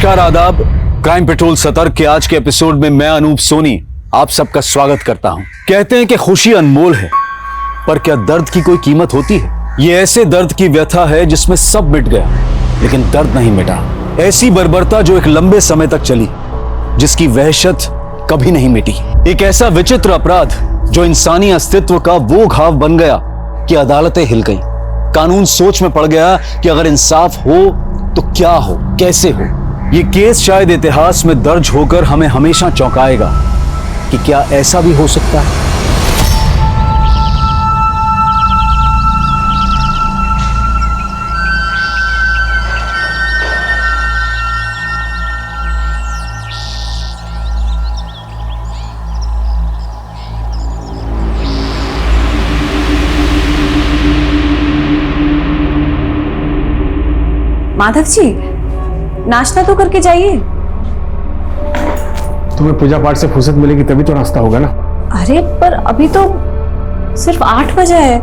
नमस्कार, आदाब। Crime petrol सतर्क के आज के एपिसोड में मैं अनूप सोनी आप सबका स्वागत करता हूं। कहते हैं कि खुशी अनमोल है, पर क्या दर्द की कोई कीमत होती है? ये ऐसे दर्द की व्यथा है जिसमें सब मिट गया लेकिन दर्द नहीं मिटा। ऐसी बर्बरता जो एक लंबे समय तक चली, जिसकी वहशत कभी नहीं मिटी। एक ऐसा विचित्र अपराध जो इंसानी अस्तित्व का वो घाव बन गया कि अदालतें हिल गई। कानून सोच में पड़ गया कि अगर इंसाफ हो तो क्या हो, कैसे हो। ये केस शायद इतिहास में दर्ज होकर हमें हमेशा चौंकाएगा कि क्या ऐसा भी हो सकता है। माधव जी, नाश्ता तो करके जाइए। तुम्हें पूजा पाठ से फुर्सत मिलेगी तभी तो नाश्ता होगा ना। अरे पर अभी तो सिर्फ 8 बजे है।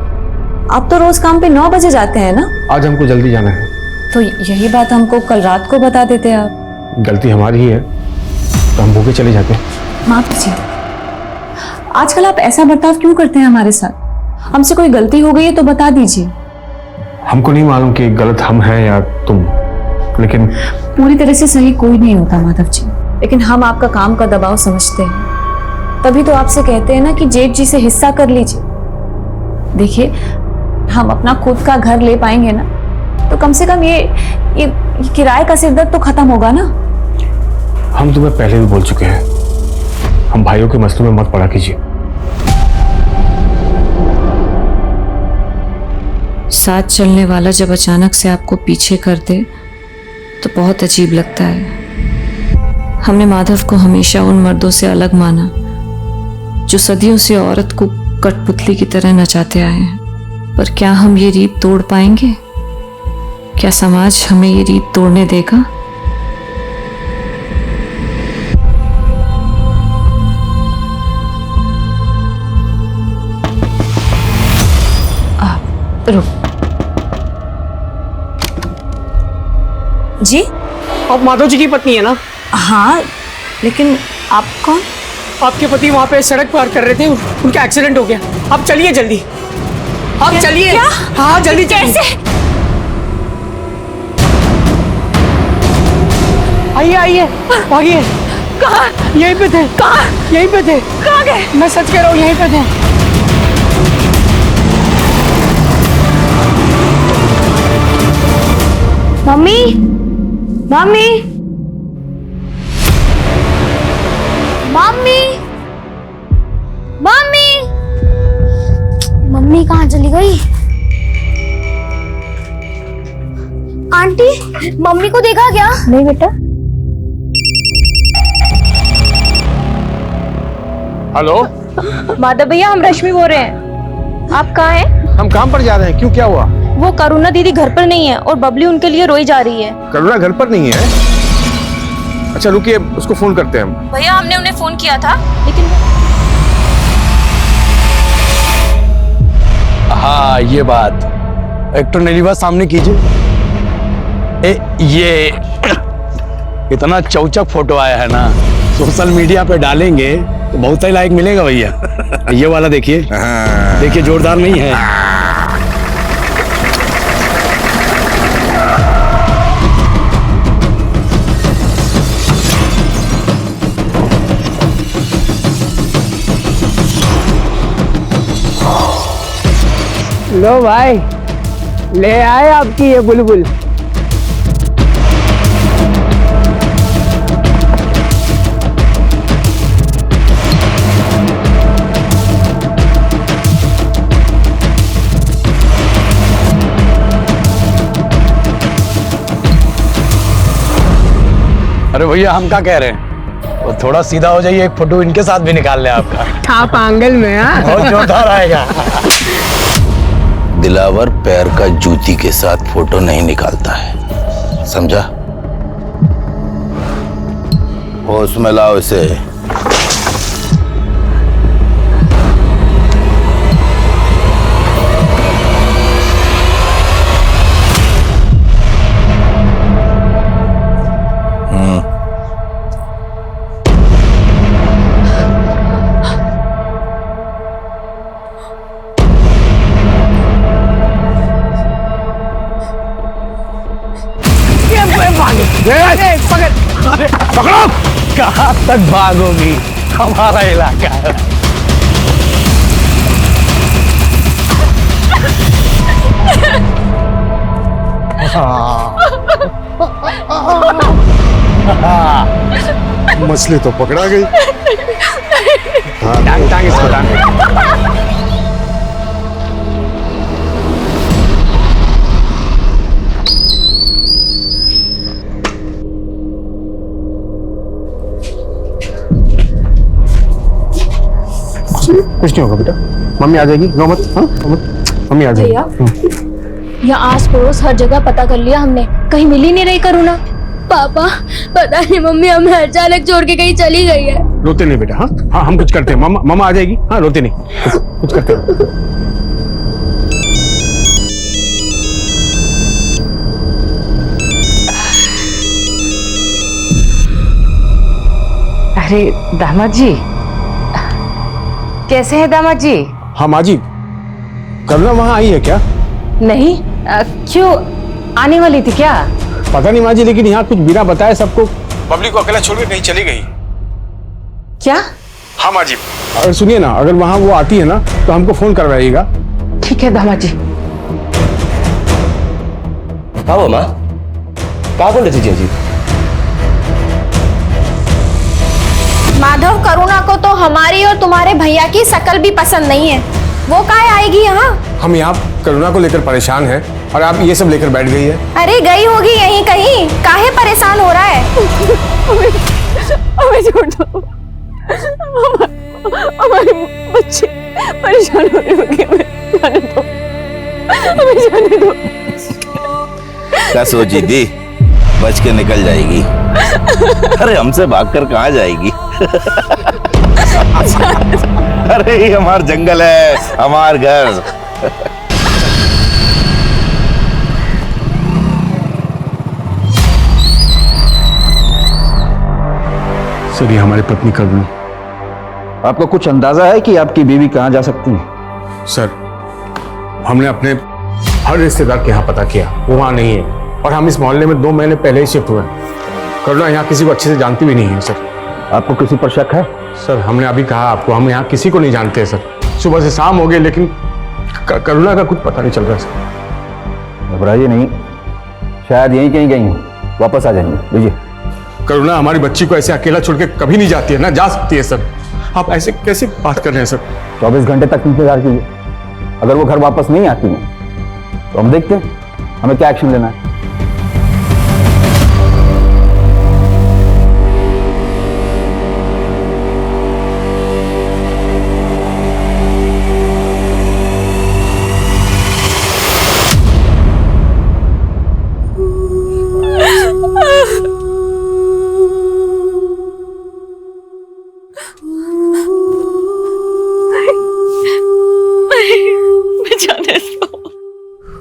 आप तो रोज काम पे 9 बजे जाते हैं ना। आज हमको जल्दी जाना है। तो यही बात हमको कल रात को बता देते आप। गलती हमारी ही है तो हम भूखे चले जाते हैं। माधव जी, आजकल आप ऐसा बर्ताव क्यों करते हैं हमारे साथ? हमसे कोई गलती हो गई है तो बता दीजिए। हमको नहीं मालूम कि गलत हम हैं या तुम, लेकिन पूरी तरह से सही कोई नहीं होता माधव जी, लेकिन हम आपका काम का दबाव समझते हैं, तभी तो आपसे कहते हैं ना कि जेठ जी से हिस्सा कर लीजिए। देखिए, हम अपना खुद का घर ले पाएंगे ना तो कम से कम ये किराए का सिरदर्द तो खत्म होगा ना। हम तुम्हें पहले भी बोल चुके हैं, हम भाइयों के मसलों में मत पड़ा कीजिए। साथ चलने वाला जब अचानक से आपको पीछे कर दे तो बहुत अजीब लगता है। हमने माधव को हमेशा उन मर्दों से अलग माना जो सदियों से औरत को कठपुतली की तरह नचाते आए हैं। पर क्या हम ये रीत तोड़ पाएंगे? क्या समाज हमें ये रीत तोड़ने देगा? रुक जी, आप माधव जी की पत्नी है ना? हाँ, लेकिन आप कौन? आपके पति वहाँ पे सड़क पार कर रहे थे, उनका एक्सीडेंट हो गया। आप चलिए जल्दी, आप चलिए। हाँ जल्दी चलिए। आइए आइए, भागिए। कहाँ? यहीं पे थे। कहाँ? यहीं पे थे। कहाँ गए? मैं सच कह रहा हूँ, यहीं पे थे। Mummy, mummy, mummy, mummy, mummy कहाँ चली गई? आंटी, मम्मी को देखा क्या? नहीं बेटा। हेलो माधव भैया, हम रश्मि बोल रहे हैं। आप कहाँ हैं? हम काम पर जा रहे हैं। क्यों, क्या हुआ? वो करुणा दीदी घर पर नहीं है और बबली उनके लिए रोई जा रही है। करुणा घर पर नहीं है? अच्छा रुकिए, उसको फोन करते हैं हम। भैया, हमने उन्हें फोन किया था लेकिन हाँ, ये बात एक तो नीलिमा सामने कीजिए। ये इतना चौचक फोटो आया है ना, सोशल मीडिया पे डालेंगे तो बहुत ही लाइक मिलेगा भैया। ये वाला देखिए, देखिए जोरदार नहीं है? लो भाई, ले आए आपकी ये बुलबुल। अरे भैया, हम क्या कह रहे हैं, वो थोड़ा सीधा हो जाइए, एक फोटो इनके साथ भी निकाल ले आपका। आप आंगल में। हाँ, बहुत जोरदार आएगा। दिलावर पैर का जूती के साथ फोटो नहीं निकालता है, समझा? होश में लाओ इसे। तक भागोगी, हमारा इलाका है। मछली तो पकड़ा गई। टांग टांग इसको टांग। कुछ नहीं होगा बेटा, मम्मी आ जाएगी, रो मत। हाँ मम्मी आ जाएगी। यहाँ आस पड़ोस हर जगह पता कर लिया हमने, कहीं मिल ही नहीं रही करुणा। पापा पता नहीं मम्मी हमें अचानक छोड़ के कहीं चली गई है। रोते नहीं बेटा। हाँ हाँ हम कुछ करते हैं, मम्मा आ जाएगी। हाँ रोते नहीं, कुछ करते हैं। अरे दामाद जी, कैसे हैं दामाद जी? हाँ माँ जी, करुणा वहाँ आई है क्या? नहीं, क्यों आने वाली थी क्या? पता नहीं माँ जी, लेकिन यहाँ कुछ बिना बताए सबको बबली को अकेला छोड़ के कहीं चली गई। क्या? हाँ माँ जी, अगर सुनिए ना, अगर वहाँ वो आती है ना तो हमको फोन करवाइएगा। ठीक है दामाद जी। हाँ वो माँ, कहाँ बोल रही थी जी? माधव, करुणा को तो हमारी और तुम्हारे भैया की शकल भी पसंद नहीं है, वो काहे आएगी यहाँ? हम यहाँ करुणा को लेकर परेशान हैं और आप ये सब लेकर बैठ गई है। अरे गई होगी यहीं कहीं, काहे परेशान हो रहा है? हमें छोड़ दो, हमारे बच्चे परेशान होने लगे, जाने दो, हमें जाने दो। क्या सोची थी बच के निकल जाएगी? अरे हमसे भागकर कहाँ जाएगी? अरे ये हमार जंगल है, हमार घर। सर ये हमारी पत्नी करुणा। आपको कुछ अंदाजा है कि आपकी बीवी कहाँ जा सकती है? सर हमने अपने हर रिश्तेदार के यहाँ पता किया, वो वहाँ नहीं है, और हम इस मोहल्ले में 2 महीने पहले ही शिफ्ट हुए। करुणा यहाँ किसी को अच्छे से जानती भी नहीं है सर। आपको किसी पर शक है? सर हमने अभी कहा आपको, हम यहाँ किसी को नहीं जानते सर। सुबह से शाम हो गई लेकिन करुणा का कुछ पता नहीं चल रहा सर। घबराइए नहीं, शायद यहीं कहीं गई हूँ, वापस आ जाएंगे। लीजिए। करुणा हमारी बच्ची को ऐसे अकेला छोड़ के कभी नहीं जाती है ना, जा सकती है सर। आप ऐसे कैसे बात कर रहे हैं सर? 24 घंटे तक इंतजार कीजिए, अगर वो घर वापस नहीं आती है तो हम देखते हैं हमें क्या एक्शन लेना है।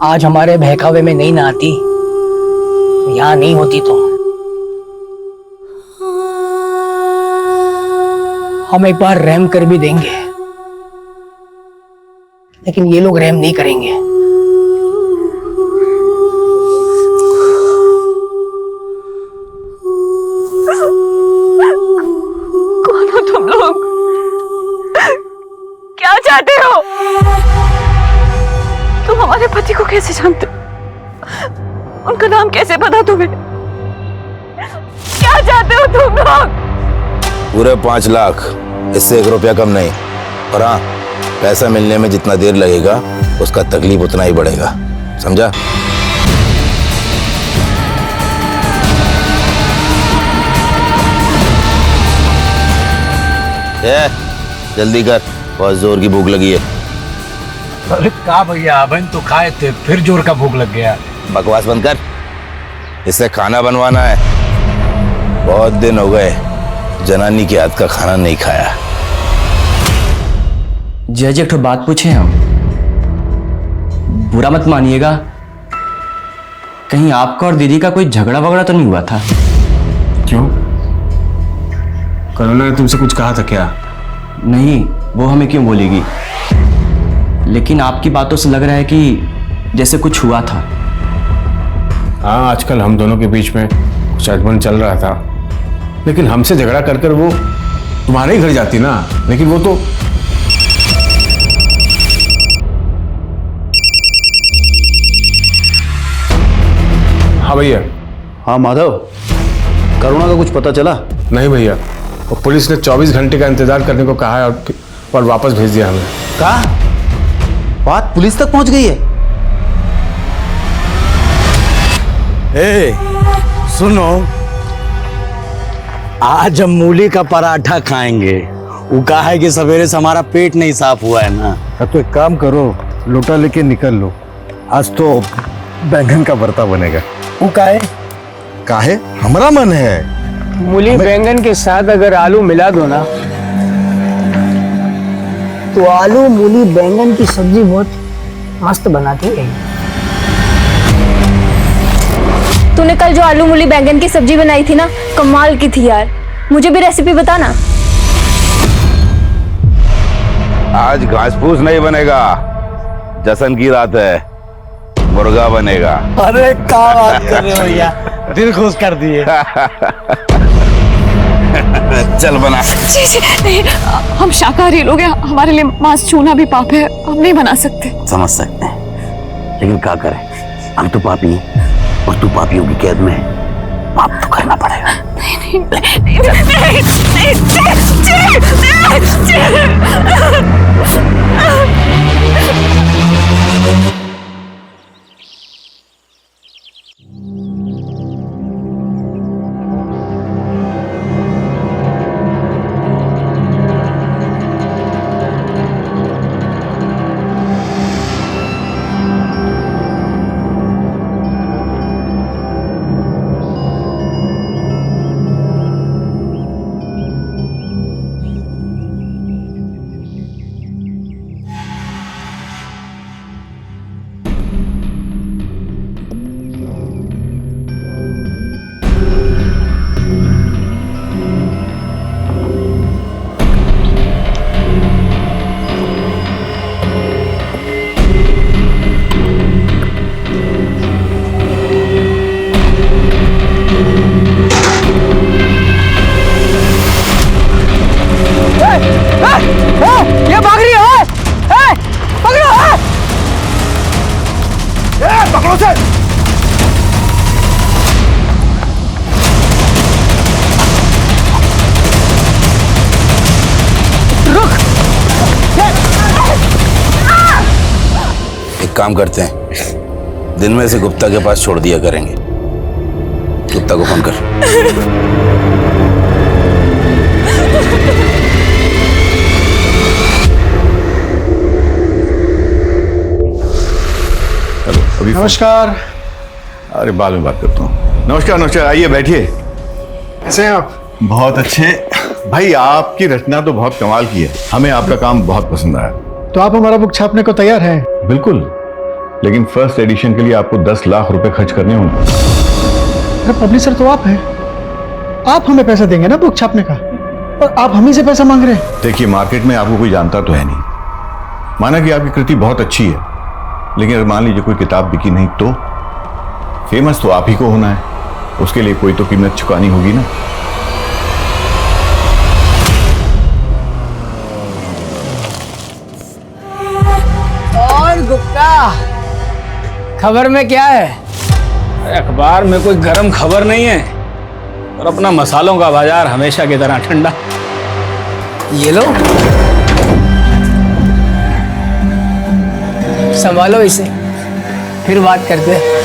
आज हमारे बहकावे में नहीं ना आती, यहाँ नहीं होती तो हम एक बार रहम कर भी देंगे, लेकिन ये लोग रहम नहीं करेंगे। कौन हो तुम लोग? क्या चाहते हो? तुम हमारे पति को कैसे जानते हो? उनका नाम कैसे पता तुम्हें? क्या चाहते हो तुम लोग? पूरे 5 लाख, इससे 1 रुपया कम नहीं। और हाँ, पैसा मिलने में जितना देर लगेगा उसका तकलीफ उतना ही बढ़ेगा, समझा? जल्दी कर, बहुत जोर की भूख लगी है। अरे का भैया, अबन तो खाए थे, फिर जोर का भूख लग गया। बकवास बंद कर, इससे खाना बनवाना है। बहुत दिन हो गए जनानी के हाथ का खाना नहीं खाया। जज एक ठो बात पूछे हम, बुरा मत मानिएगा, कहीं आपका और दीदी का कोई झगड़ा वगड़ा तो नहीं हुआ था? क्यों? करुणा ने तुमसे कुछ कहा था क्या? नहीं, वो हमें क्यों बोलेगी, लेकिन आपकी बातों से लग रहा है कि जैसे कुछ हुआ था। हाँ, आजकल हम दोनों के बीच में कुछ अनबन चल रहा था, लेकिन हमसे झगड़ा कर कर वो तुम्हारे ही घर जाती ना। लेकिन वो तो हाँ भैया। हाँ माधव, करुणा का कुछ पता चला? नहीं भैया, और पुलिस ने 24 घंटे का इंतजार करने को कहा है और वापस भेज दिया हमें। कहा बात पुलिस तक पहुंच गई है? ए, सुनो, आज हम मूली का पराठा खाएंगे। वो कहा है कि सवेरे से हमारा पेट नहीं साफ हुआ है ना। तो एक काम करो, लोटा लेके निकल लो, आज तो बैंगन का भरता बनेगा। वो काहे? हमारा मन है। मूली बैंगन के साथ अगर आलू मिला दो ना, तो आलू मूली बैंगन की सब्जी बहुत मस्त बनाती है। तूने कल जो आलू मूली बैंगन की सब्जी बनाई थी ना, कमाल की थी यार। मुझे भी रेसिपी बता ना। आज घास फूस नहीं बनेगा, जश्न की रात है, मुर्गा बनेगा। अरे क्या बात कर रहे हो भैया, दिल खुश कर दिए। चल बना। जी जी नहीं, हम शाकाहारी लोग हैं, हमारे लिए मांस छूना भी पाप है, हम नहीं बना सकते। समझ सकते हैं, लेकिन क्या करें, हम तो पापी हैं और तू पापियों की कैद में है, पाप तो करना पड़ेगा। ये भाग रही है, पकड़ो। पकड़ो से। रुक। एक काम करते हैं, दिन में से गुप्ता के पास छोड़ दिया करेंगे। गुप्ता को फोन कर। नमस्कार। अरे बाद में बात करता हूँ। नमस्कार नमस्कार, आइए बैठिए। कैसे हैं आप? बहुत अच्छे भाई, आपकी रचना तो बहुत कमाल की है, हमें आपका काम बहुत पसंद आया। तो आप हमारा बुक छापने को तैयार हैं? बिल्कुल, लेकिन फर्स्ट एडिशन के लिए आपको 10 लाख रुपए खर्च करने होंगे। अरे पब्लिशर तो आप हैं, आप हमें पैसा देंगे ना बुक छापने का, और आप हम ही से पैसा मांग रहे हैं। देखिए, मार्केट में आपको कोई जानता तो है नहीं। माना कि आपकी कृति बहुत अच्छी है, लेकिन अगर मान लीजिए कोई किताब बिकी नहीं तो फेमस तो आप ही को होना है, उसके लिए कोई तो कीमत चुकानी होगी ना। और गुप्ता, खबर में क्या है? अखबार में कोई गरम खबर नहीं है, और अपना मसालों का बाजार हमेशा की तरह ठंडा। ये लो, संभालो इसे, फिर बात करते हैं।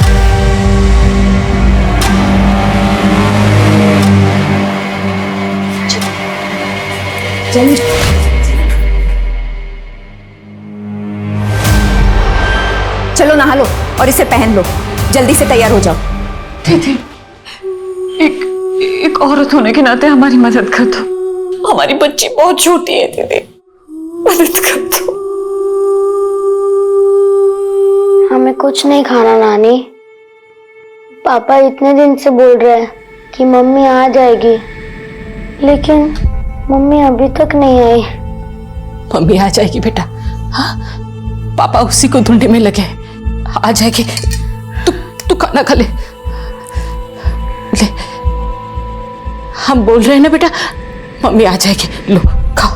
चलो नहा लो और इसे पहन लो, जल्दी से तैयार हो जाओ। दीदी, एक औरत होने के नाते हमारी मदद कर दो, हमारी बच्ची बहुत छोटी है दीदी, मदद कर दो। हमें कुछ नहीं खाना नानी। पापा इतने दिन से बोल रहे हैं कि मम्मी आ जाएगी, लेकिन मम्मी अभी तक नहीं आई। मम्मी आ जाएगी बेटा, हाँ, पापा उसी को ढूंढने में लगे, आ जाएगी। तू खाना खा ले, ले हम बोल रहे हैं ना बेटा, मम्मी आ जाएगी, लो खाओ।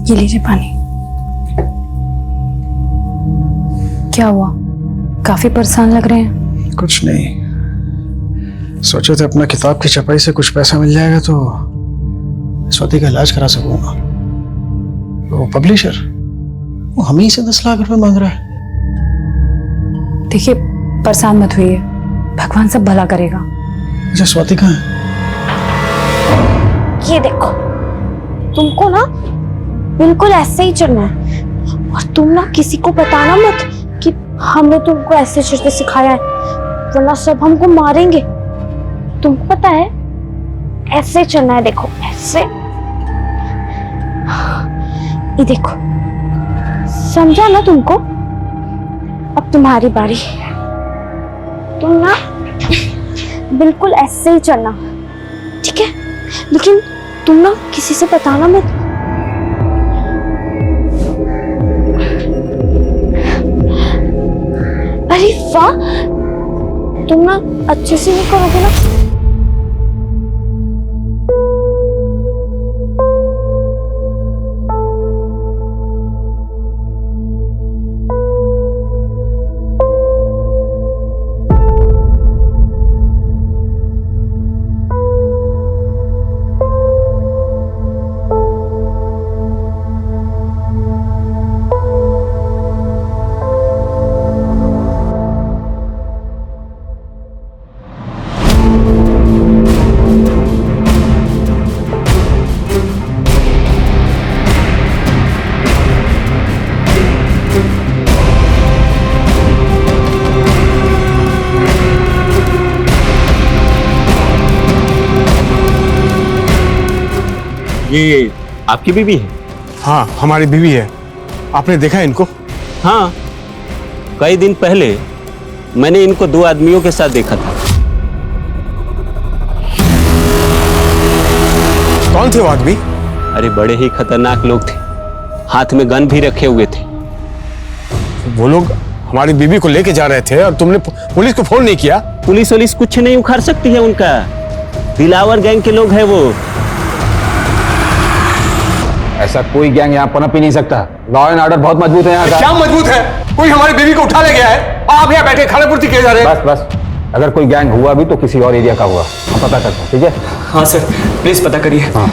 ये लीजिए पानी। क्या हुआ, काफी परेशान लग रहे हैं? कुछ नहीं, सोचे थे अपना किताब की छपाई से कुछ पैसा मिल जाएगा तो स्वाति का इलाज करा सकूंगा। वो पब्लिशर वो हम ही से 10 लाख रुपए मांग रहा है। देखिए परेशान मत होइए, भगवान सब भला करेगा। अच्छा स्वाति कहाँ है? ये देखो, तुमको ना बिल्कुल ऐसे ही चलना है, और तुम ना किसी को बताना मत कि हमने तुमको ऐसे चलते सिखाया है, वरना सब हमको मारेंगे। तुमको पता है ऐसे चलना है, देखो ऐसे, ये देखो, समझा ना तुमको? अब तुम्हारी बारी, तुम ना बिल्कुल ऐसे ही चलना, ठीक है? लेकिन तुम ना किसी से बताना मत। अरे वाह, तुम ना अच्छे से नहीं करोगे ना? ये आपकी बीवी है? हाँ हमारी बीवी है। आपने देखा इनको? हाँ, कई दिन पहले मैंने इनको 2 आदमियों के साथ देखा था। कौन थे वो आदमी? अरे बड़े ही खतरनाक लोग थे, हाथ में गन भी रखे हुए थे। वो लोग हमारी बीवी को लेके जा रहे थे और तुमने पुलिस को फोन नहीं किया? पुलिस कुछ नहीं उखाड़ सकती है उनका, दिलावर गैंग के लोग हैं वो। ऐसा कोई गैंग यहाँ पनप ही नहीं सकता। लॉ एंड ऑर्डर बहुत मजबूत है यहाँ का। क्या मजबूत है? कोई हमारी बीवी को उठा ले गया है, आप यहाँ बैठे खाने पूर्ति किए जा रहे हैं। बस अगर कोई गैंग हुआ भी तो किसी और एरिया का हुआ, हम पता करते हैं, ठीक है? हाँ सर, प्लीज पता करिए। हाँ।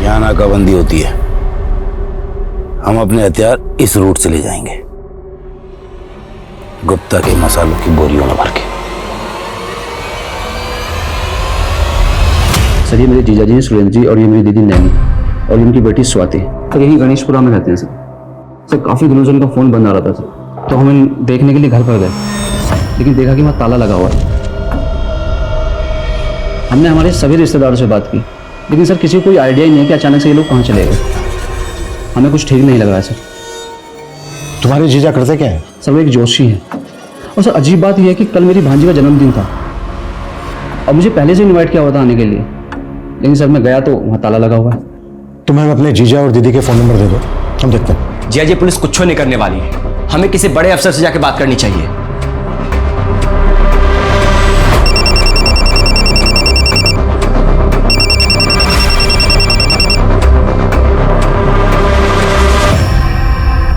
यहाँ नाकाबंदी होती है, हम अपने हथियार इस रूट से ले जाएंगे, गुप्ता के मसालों की बोरियों में भर के। सर ये मेरे जीजा जी सुरेंद्र जी और ये मेरी दीदी नैनी और इनकी बेटी स्वाति, तो यही गणेशपुरा में रहते हैं सर। काफी दिनों से उनका फोन बंद आ रहा था, तो हम देखने के लिए घर पर गए, लेकिन देखा कि वहाँ ताला लगा हुआ है। हमने हमारे सभी रिश्तेदारों से बात की, लेकिन सर किसी को कोई आइडिया ही नहीं है कि अचानक से ये लोग कहाँ चले गए। हमें कुछ ठीक नहीं लग रहा है सर। तुम्हारे जीजा करते क्या है? सर वो एक जोशी हैं, और सर अजीब बात यह है कि कल मेरी भांजी का जन्मदिन था और मुझे पहले से इन्वाइट किया हुआ था आने के लिए, लेकिन सर मैं गया तो वहाँ ताला लगा हुआ है। तुम्हें अपने जीजा और दीदी के फोन नंबर दे दो, हम देखते हैं। जी ये पुलिस कुछ नहीं करने वाली है, हमें किसी बड़े अफसर से जाके बात करनी चाहिए।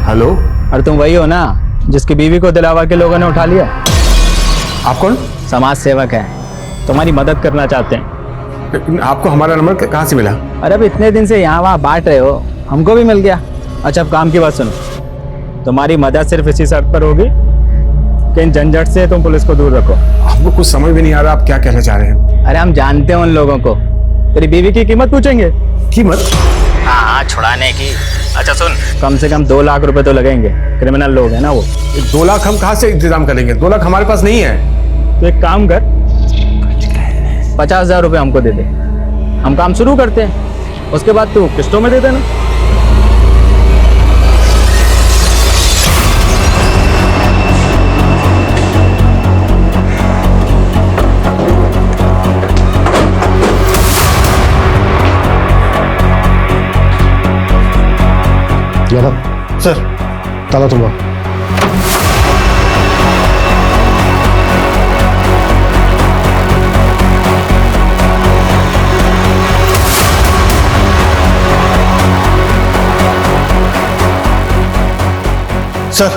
हेलो, अरे तुम वही हो ना जिसकी बीवी को दिलावर के लोगों ने उठा लिया? आप कौन? समाज सेवक है, तुम्हारी मदद करना चाहते हैं। आपको हमारा नंबर कहाँ से मिला? अरे अब इतने दिन से यहाँ वहाँ बांट रहे हो, हमको भी मिल गया। अच्छा अब काम की बात सुनो, तुम्हारी मदद सिर्फ इसी शर्त पर होगी कि इन झंझट से तुम पुलिस को दूर रखो। आपको कुछ समझ में नहीं आ रहा, आप क्या कहना चाह रहे हैं? अरे हम जानते हैं उन लोगों को, तेरी बीवी की कीमत पूछेंगे। कीमत? हाँ, छुड़ाने की। अच्छा सुन, कम से कम 2 लाख रुपए तो लगेंगे, क्रिमिनल लोग हैं ना वो। 2 लाख हम कहाँ से इंतजाम करेंगे? 2 लाख हमारे पास नहीं है। तो एक काम कर, 50,000 रुपए हमको दे दे, हम काम शुरू करते हैं, उसके बाद तू किस्तों में दे देना। यादव सर, ताला तोड़वा। सर,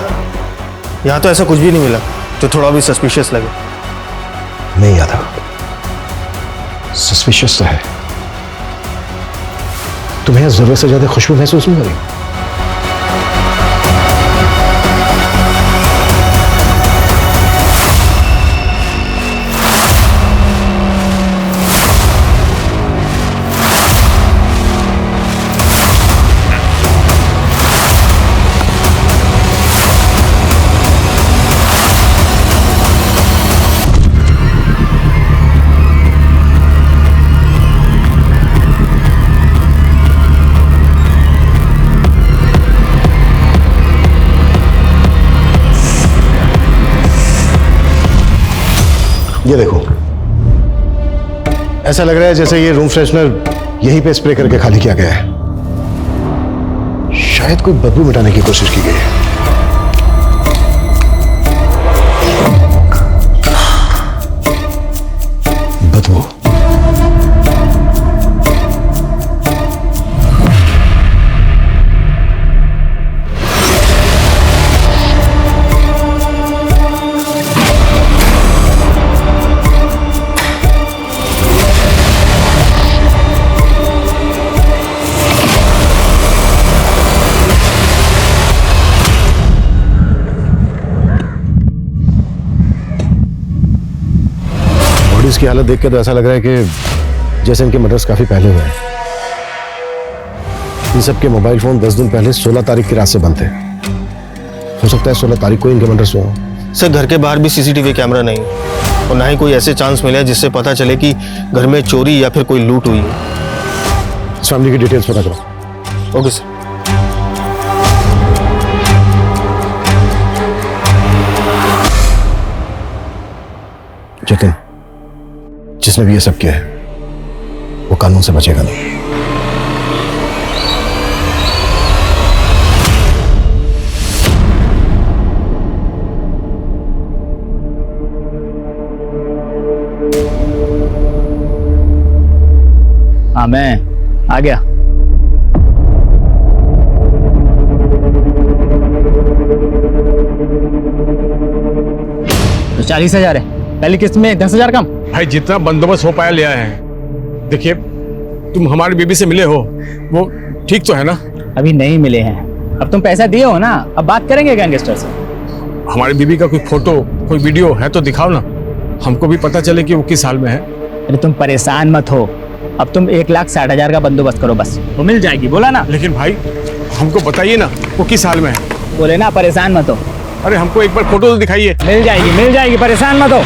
यहाँ तो ऐसा कुछ भी नहीं मिला जो थोड़ा भी सस्पिशियस लगे। नहीं यादव, सस्पिशियस तो है। तुम्हें जरूरत से ज्यादा खुशबू महसूस नहीं हो रही? ये देखो, ऐसा लग रहा है जैसे ये रूम फ्रेशनर यहीं पे स्प्रे करके खाली किया गया है। शायद कोई बदबू मिटाने की कोशिश की गई है। बदबू। इसकी हालत देख के तो ऐसा लग रहा है कि जैसे इनके मर्डर्स काफी पहले हुए हैं। इन सबके मोबाइल फोन 10 दिन पहले 16 तारीख की रात से बंद थे। हो सकता है 16 तारीख को इनके मर्डर्स हुए हों। सर, घर के बाहर भी सीसीटीवी कैमरा नहीं है और ना ही कोई ऐसे चांस मिले जिससे पता चले कि घर में चोरी या फिर कोई लूट हुई है। इस फैमिली की डिटेल्स पता करो। Okay sir. जतिन, जिसने भी ये सब किया है वो कानून से बचेगा नहीं। हाँ, मैं आ गया। तो 40,000 है, पहली किस्त में 10,000 कम। भाई, जितना बंदोबस्त हो पाया लिया है। देखिए, तुम हमारी बीबी से मिले हो, वो ठीक तो है ना? अभी नहीं मिले हैं। अब तुम पैसा दिए हो ना, अब बात करेंगे गैंगस्टर से। हमारी बीबी का कोई फोटो, कोई वीडियो है तो दिखाओ ना, हमको भी पता चले कि वो किस हाल में है। अरे तुम परेशान मत हो, अब तुम 1,60,000 का बंदोबस्त करो बस, वो मिल जाएगी। बोला ना। लेकिन भाई, हमको बताइए ना वो किस हाल में है। बोले ना, परेशान मत हो। अरे हमको एक बार फोटो तो दिखाइए। मिल जाएगी, परेशान मत हो।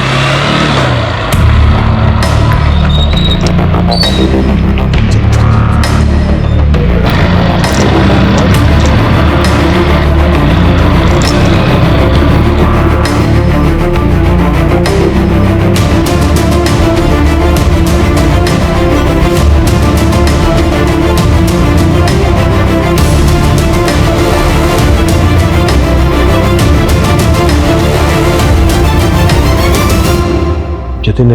जतिन,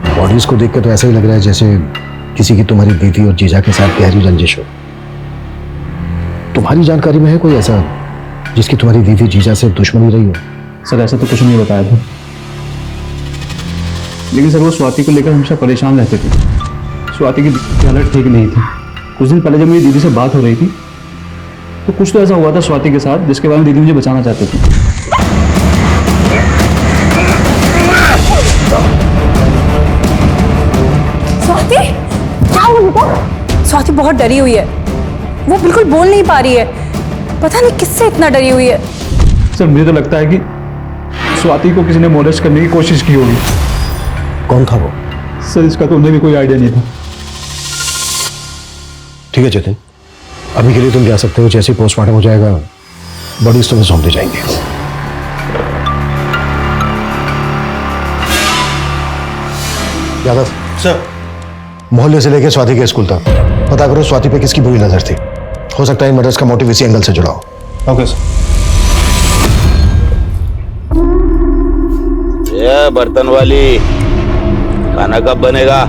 बॉडीज को देख के तो ऐसा ही लग रहा है जैसे किसी की तुम्हारी दीदी और जीजा के साथ गहरी रंजिश हो। तुम्हारी जानकारी में है कोई ऐसा जिसकी तुम्हारी दीदी जीजा से दुश्मनी रही हो? सर, ऐसा तो कुछ नहीं बताया था, लेकिन सर वो स्वाति को लेकर हमेशा परेशान रहते थे। स्वाति की हालत ठीक नहीं थी। कुछ दिन पहले जब मेरी दीदी से बात हो रही थी तो कुछ तो ऐसा हुआ था स्वाति के साथ जिसके बारे में दीदी मुझे बचाना चाहते थे। बहुत डरी हुई है। वो बिल्कुल बोल नहीं पा रही है। पता नहीं किससे इतना डरी हुई है। सर मुझे तो लगता है कि स्वाति को किसी ने मोलेस्ट करने की कोशिश की होगी। कौन था वो? सर इसका तो उन्हें भी कोई आइडिया नहीं था। ठीक है चेतन, अभी के लिए तुम जा सकते हो। जैसे ही पोस्टमार्टम हो जाएगा बॉडीज तुम्हें सौंप दी जाएंगे। यादव सर, मोहल्ले से लेकर स्वाति के स्कूल तक पता करो स्वाति पे किसकी बुरी नजर थी। हो सकता है इन मर्डर्स का मोटिव इसी एंगल से जुड़ा हो। Okay sir. ये बर्तन वाली, खाना कब बनेगा?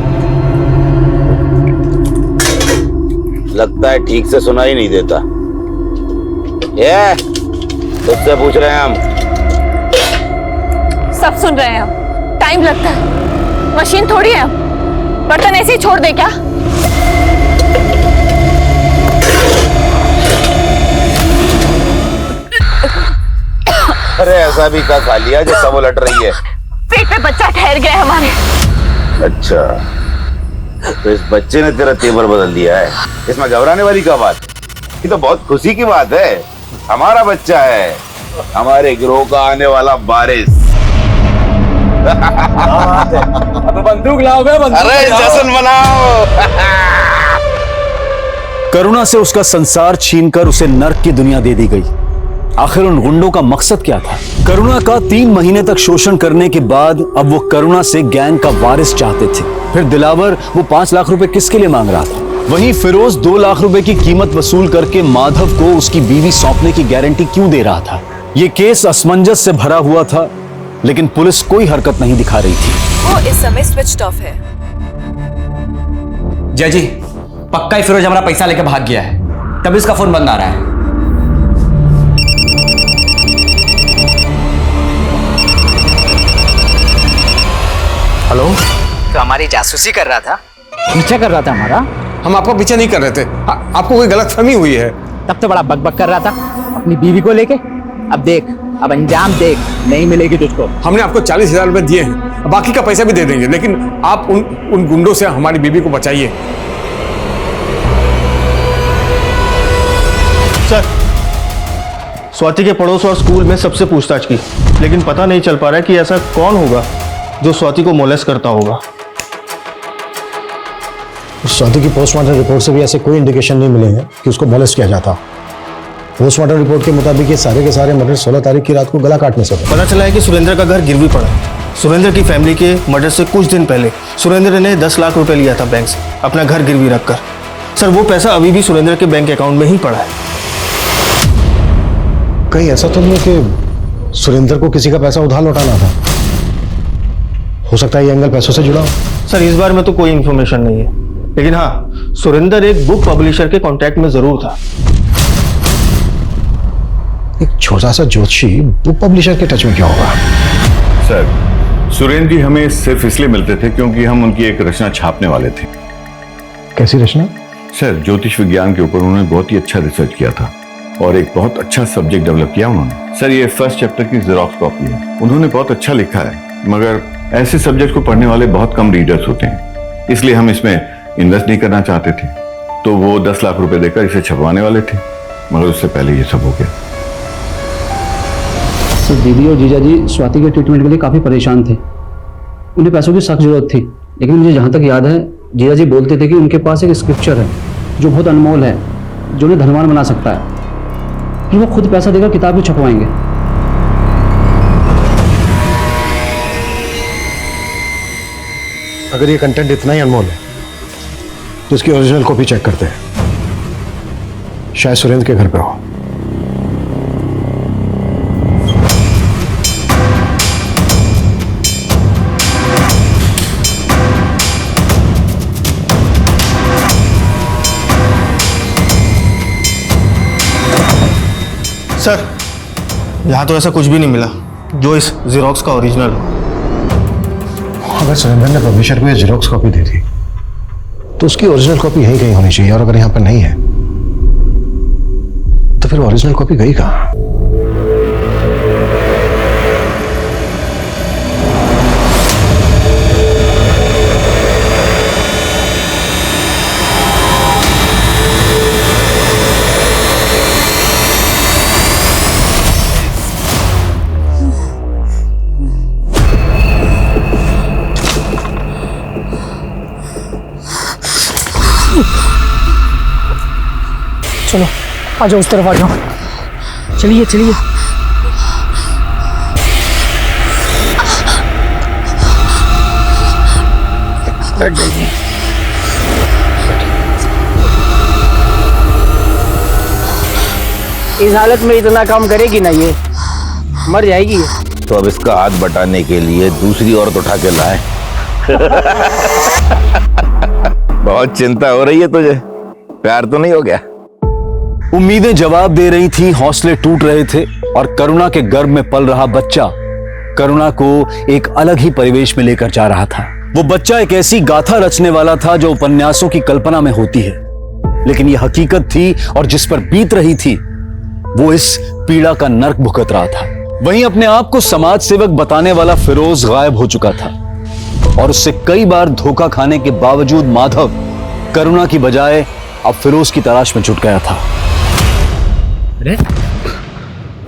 लगता है ठीक से सुना ही नहीं देता। ये तुझसे पूछ रहे हैं हम। सब सुन रहे हैं हम। टाइम लगता है, मशीन थोड़ी है। बर्तन ऐसे ही छोड़ दे क्या? अरे ऐसा भी क्या खा लिया जो सब उलट रही है? पेट पे बच्चा ठहर गया है हमारे। अच्छा, तो इस बच्चे ने तेरा तेवर बदल दिया है। इसमें घबराने वाली क्या बात? ये तो बहुत खुशी की बात है। हमारा बच्चा है, हमारे गिरोह का आने वाला वारिस। अब बंदूक लाओ बे, बंदूक। अरे जश्न मनाओ। करुणा से उसका संसार छीनकर उसे नर्क की दुनिया दे दी गई। आखिर उन गुंडों का मकसद क्या था? करुणा का 3 महीने तक शोषण करने के बाद अब वो करुणा से गैंग का वारिस चाहते थे। फिर दिलावर वो 5 लाख रुपए किसके लिए मांग रहा था? वहीं फिरोज 2 लाख रुपए की कीमत वसूल करके माधव को उसकी बीवी सौंपने की गारंटी क्यों दे रहा था? ये केस असमंजस से भरा हुआ था, लेकिन पुलिस कोई हरकत नहीं दिखा रही थी। वो इस समय स्विच ऑफ है। जय जी, पक्का ही फिरोज हमारा पैसा लेकर भाग गया है, तभी इसका फोन बंद आ रहा है। हेलो, तो हमारी जासूसी कर रहा था, पीछा कर रहा था हमारा। हम आपको पीछे नहीं कर रहे थे। आपको कोई गलतफहमी हुई है। तब तो बड़ा बकबक कर रहा था अपनी बीवी को लेके। अब देख, अब अंजाम देख, नहीं मिलेगी तुझको। हमने आपको 40,000 रुपए दिए हैं, बाकी का पैसा भी दे देंगे, लेकिन आप उन गुंडों से हमारी बीवी को बचाइए। सर, स्वाति के पड़ोस और स्कूल में सबसे पूछताछ की, लेकिन पता नहीं चल पा रहा है कि ऐसा कौन होगा जो स्वाति को मोलेस्ट करता होगा। स्वाति की पोस्टमार्टम रिपोर्ट से भी ऐसे कोई इंडिकेशन नहीं मिले हैं कि उसको मोलेस्ट किया जाता। पोस्टमार्टम रिपोर्ट के मुताबिक ये सारे के सारे मर्डर 16 तारीख की रात को गला काटने से हुए। पता चला है कि सुरेंद्र का घर गिरवी पड़ा है। सुरेंद्र की फैमिली के मर्डर से कुछ दिन पहले सुरेंद्र ने 10 लाख रुपए लिया था बैंक से, अपना घर गिरवी रखकर। सर, वो पैसा अभी भी सुरेंद्र के बैंक अकाउंट में ही पड़ा है। कहीं ऐसा तो नहीं कि सुरेंद्र को किसी का पैसा उधार लौटाना था? हो सकता है ये एंगल पैसों से जुड़ा हो। सर, इस बार में तो कोई इंफॉर्मेशन नहीं है, लेकिन हाँ, सुरेंद्र एक बुक पब्लिशर के कांटेक्ट में जरूर था। एक छोटा सा ज्योतिषी बुक पब्लिशर के टच में क्या होगा? सर, सुरेंद्र जी हमें सिर्फ इसलिए मिलते थे क्योंकि हम उनकी एक रचना छापने वाले थे। कैसी रचना? सर, ज्योतिष विज्ञान के ऊपर उन्होंने बहुत ही अच्छा रिसर्च किया था और एक बहुत अच्छा सब्जेक्ट डेवलप किया उन्होंने। सर, ये फर्स्ट चैप्टर की जेरोक्स कॉपी है। उन्होंने बहुत अच्छा लिखा है, मगर ऐसे सब्जेक्ट को पढ़ने वाले बहुत कम रीडर्स होते हैं, इसलिए हम इसमें इन्वेस्ट नहीं करना चाहते थे। तो वो 10 लाख रुपए देकर इसे छपवाने वाले थे, मगर उससे पहले ये सब हो गया। सर, दीदी और जीजा जी स्वाति के ट्रीटमेंट के लिए काफ़ी परेशान थे। उन्हें पैसों की सख्त जरूरत थी, लेकिन मुझे जहाँ तक याद है जीजा जी बोलते थे कि उनके पास एक स्क्रिप्चर है जो बहुत अनमोल है, जो उन्हें धनवान बना सकता है, कि वो खुद पैसा देकर किताब भी छपवाएंगे। अगर ये कंटेंट इतना ही अनमोल है तो इसकी ओरिजिनल कॉपी चेक करते हैं। शायद सुरेंद्र के घर पे हो। सर, यहाँ तो ऐसा कुछ भी नहीं मिला जो इस जेरोक्स का ओरिजिनल हो। अगर सुरेंद्र ने पब्लिशर को ये जेरोक्स कॉपी दी थी तो उसकी ओरिजिनल कॉपी यहीं कहीं होनी चाहिए, और अगर यहाँ पर नहीं है तो फिर ओरिजिनल कॉपी गई कहाँ? आ जाओ उस तरफ आ जाओ। चलिए चलिए। बैठ जाइए। इस हालत में इतना काम करेगी ना, ये मर जाएगी ये। तो अब इसका हाथ बटाने के लिए दूसरी औरत उठा के लाए। बहुत चिंता हो रही है तुझे, प्यार तो नहीं हो गया? उम्मीदें जवाब दे रही थी, हौसले टूट रहे थे और करुणा के गर्भ में पल रहा बच्चा करुणा को एक अलग ही परिवेश में लेकर जा रहा था। वो बच्चा एक ऐसी गाथा रचने वाला था जो उपन्यासों की कल्पना में होती है, लेकिन यह हकीकत थी और जिस पर बीत रही थी वो इस पीड़ा का नर्क भुगत रहा था। वहीं अपने आप को समाज सेवक बताने वाला फिरोज गायब हो चुका था और उससे कई बार धोखा खाने के बावजूद माधव करुणा की बजाय अब फिरोज की तलाश में जुट गया था। अरे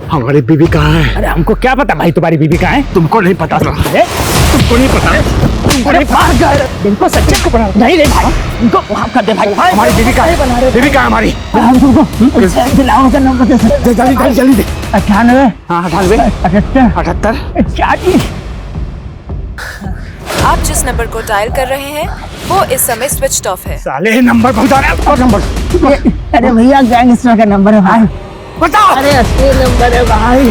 हमारी बीवी कहाँ है? अरे हमको क्या पता भाई तुम्हारी बीवी कहाँ है? तुमको नहीं पता? अरे तुमको नहीं पता? तुमको नहीं पता? इनको सच्चे को बना नहीं रे भाई, इनको माफ कर दे भाई। हमारी बीवी कहाँ है? बीवी कहाँ है हमारी? हम तुमको दिलाओ का नंबर दे सकते? जल्दी जल्दी दे। 98 98 78 78 40। आप जिस नंबर को डायल कर रहे हैं वो इस समय स्विच ऑफ है। साले नंबर बता रहे हैं, नंबर। अरे भैया गैंगस्टर का नंबर है भाई, बताओ। अरे असली नंबर है भाई।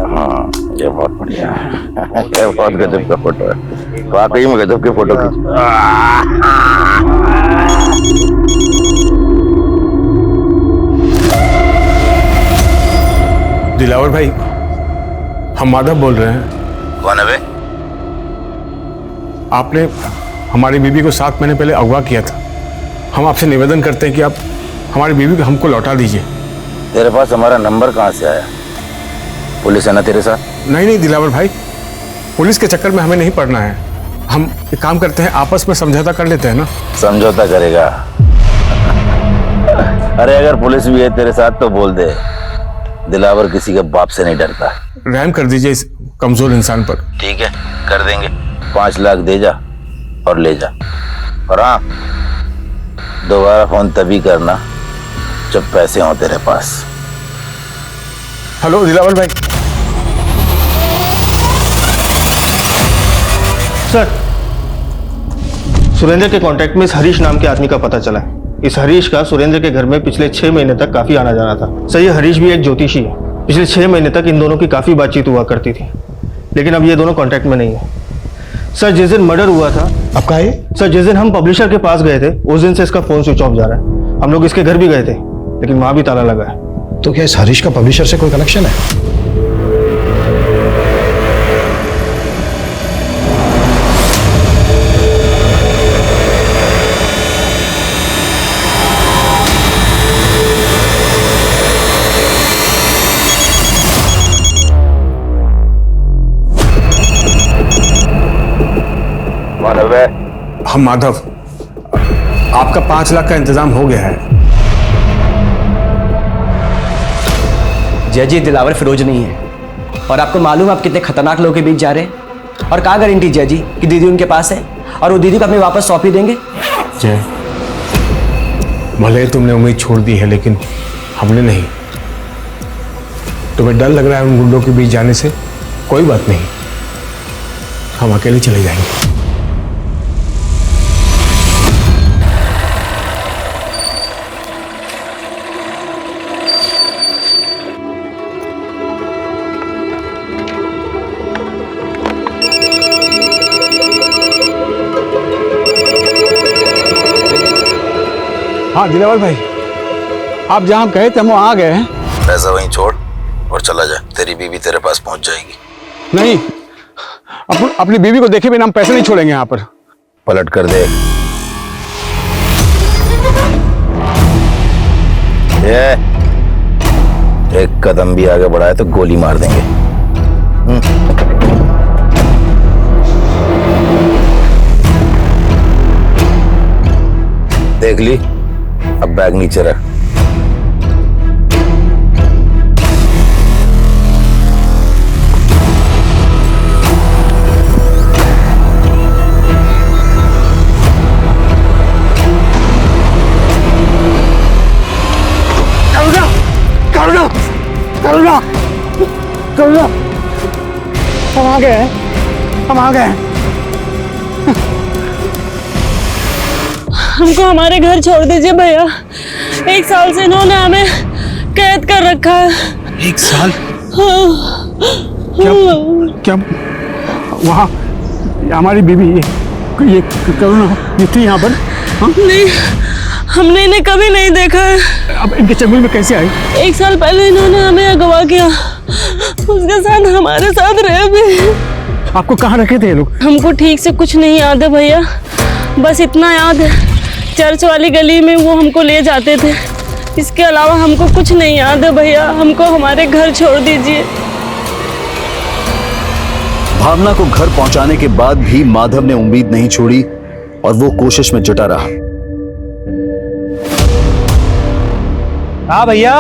हाँ ये बहुत बढ़िया है। ये बहुत गजब का फोटो है, वाकई में गजब के फोटो खींच। दिलावर भाई, हम माधव बोल रहे हैं। कौन है बे? आपने हमारी बीवी को 7 महीने पहले अगवा किया था। हम आपसे निवेदन करते हैं कि आप हमारी बीवी को हमको लौटा दीजिए। तेरे पास हमारा नंबर कहाँ से आया? पुलिस है ना तेरे साथ? नहीं दिलावर भाई, पुलिस के चक्कर में हमें नहीं पड़ना है। हम एक काम करते हैं, आपस में समझौता कर लेते हैं ना। समझौता करेगा? अरे अगर पुलिस भी है तेरे साथ तो बोल दे, दिलावर किसी के बाप से नहीं डरता। रहम कर दीजिए इस कमजोर इंसान पर। ठीक है कर देंगे, 5 लाख दे जा और ले जा। और हाँ, दोबारा फोन तभी करना जब पैसे हों तेरे पास। हेलो दिलावर भाई। सर, सुरेंद्र के कांटेक्ट में इस हरीश नाम के आदमी का पता चला है। इस हरीश का सुरेंद्र के घर में पिछले 6 महीने तक काफी आना जाना था। सर, ये हरीश भी एक ज्योतिषी है। पिछले 6 महीने तक इन दोनों की काफी बातचीत हुआ करती थी, लेकिन अब ये दोनों कांटेक्ट में नहीं है। सर, जिस दिन मर्डर हुआ था आपका है? सर, जिस दिन हम पब्लिशर के पास गए थे उस दिन से इसका फोन स्विच ऑफ जा रहा है। हम लोग इसके घर भी गए थे, लेकिन वहां भी ताला लगा है। तो क्या इस हरीश का पब्लिशर से कोई कनेक्शन है? हम माधव, आपका 5 लाख का इंतजाम हो गया है। जय जी, दिलावर फिरोज नहीं है और आपको मालूम आप कितने खतरनाक लोगों के बीच जा रहे हैं। और कहाँ गारंटी जय जी कि दीदी उनके पास है और वो दीदी को अपने वापस सौंप ही देंगे? जय, भले तुमने उम्मीद छोड़ दी है लेकिन हमने नहीं। तुम्हें डर लग रहा है उन गुंडों के बीच जाने से? कोई बात नहीं, हम अकेले चले जाएंगे। हाँ दिलावर भाई, आप जहाँ कहे थे हम वहाँ आ गए हैं। पैसा वहीं छोड़ और चला जा, तेरी बीवी तेरे पास पहुंच जाएगी। नहीं, अपनी बीवी को देखे बिना हम पैसे नहीं छोड़ेंगे। यहाँ पर पलट कर दे। ये एक कदम भी आगे बढ़ाए तो गोली मार देंगे। देख ली, अब बैग नीचे रख। करुणा, हम आ गए हैं, हम आ गए हैं। हमको हमारे घर छोड़ दीजिए भैया। 1 साल से इन्होंने हमें कैद कर रखा है। 1 साल? क्या क्या वहाँ हमारी बीवी ये करुणा ये थी यहाँ पर? हाँ? नहीं, हमने इन्हें कभी नहीं देखा है। अब इनके चंगुल में कैसे आई? 1 साल पहले इन्होंने हमें अगवा किया, उसके साथ हमारे साथ रहे भी। आपको कहाँ रखे थे ये लोग? हमको ठीक से कुछ नहीं याद है भैया, बस इतना याद है चर्च वाली गली में वो हमको ले जाते थे। इसके अलावा हमको कुछ नहीं याद है भैया। हमको हमारे घर छोड़ दीजिए। भावना को घर पहुंचाने के बाद भी माधव ने उम्मीद नहीं छोड़ी और वो कोशिश में जुटा रहा। हाँ भैया,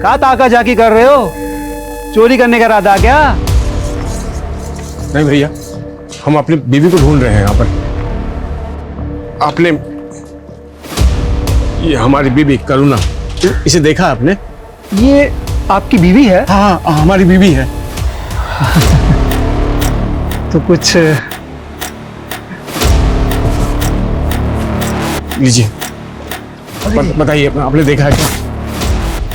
कहा ताका झाकी कर रहे हो? चोरी करने का इरादा क्या? नहीं भैया, हम अपनी बीवी को ढूंढ रहे हैं यहाँ पर। आपने ये हमारी बीवी करुणा, इसे देखा आपने? ये आपकी बीवी है? हाँ, हमारी बीवी है। तो कुछ लीजिए, बताइए, आपने देखा है क्या?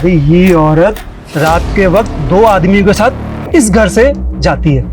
ये औरत रात के वक्त 2 आदमियों के साथ इस घर से जाती है।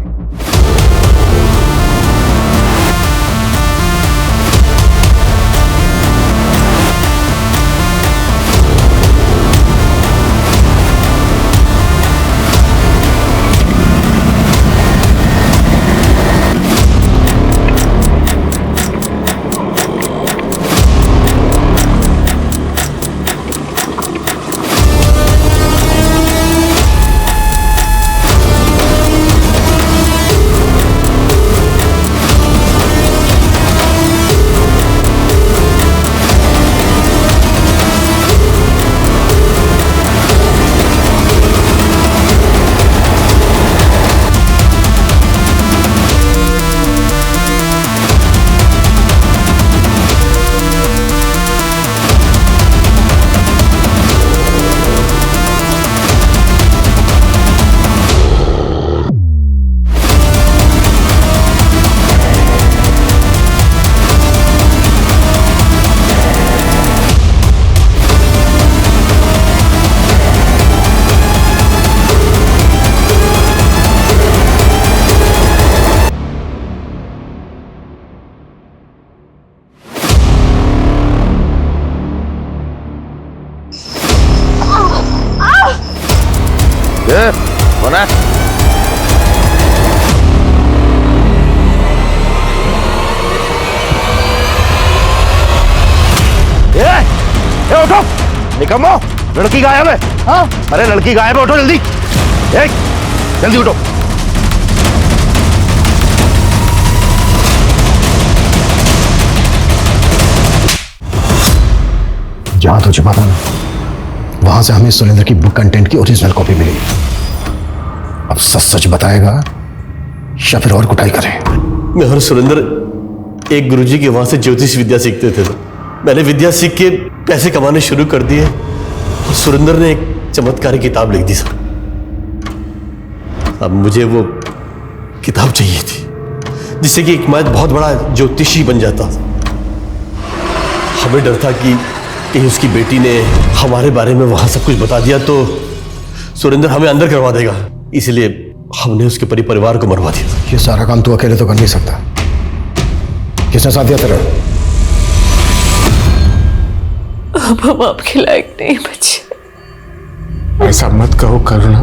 कौन है? उठो, निकम्मो, लड़की गायब है। हाँ? अरे लड़की गायब है, उठो जल्दी। जल्दी उठो। जहां तुझे पता ना, वहां से हमें सुरेंद्र की बुक कंटेंट की ओरिजिनल कॉपी मिली। अब सच सच बताएगा या फिर और कुटाई करे? मैं और सुरेंद्र एक गुरुजी के वहां से ज्योतिष विद्या सीखते थे। मैंने विद्या सीख के पैसे कमाने शुरू कर दिए और सुरेंद्र ने एक चमत्कारी किताब लिख दी सर। अब मुझे वो किताब चाहिए थी जिससे कि एक मैं बहुत बड़ा ज्योतिषी बन जाता। हमें डर था कि कहीं उसकी बेटी ने हमारे बारे में वहां सब कुछ बता दिया तो सुरेंद्र हमें अंदर करवा देगा, इसलिए हमने उसके परिवार को मरवा दिया। ये सारा काम तू अकेले तो कर नहीं सकता। किसने साथ दिया तेरा? अब हम आपके लायक नहीं बचे। ऐसा मत कहो करुणा,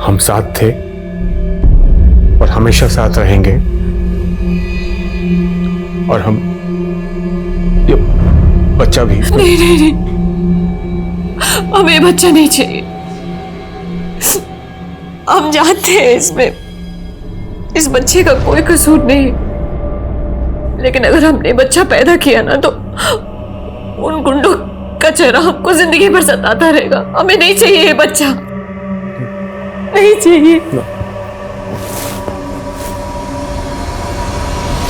हम साथ थे और हमेशा साथ रहेंगे। और हम ये बच्चा भी। नहीं नहीं नहीं, हमें बच्चा नहीं चाहिए। हम जानते हैं इसमें इस बच्चे का कोई कसूर नहीं, लेकिन अगर हमने बच्चा पैदा किया ना तो उन गुंडों का चेहरा हमको जिंदगी भर सताता रहेगा। हमें नहीं चाहिए ये बच्चा, नहीं चाहिए।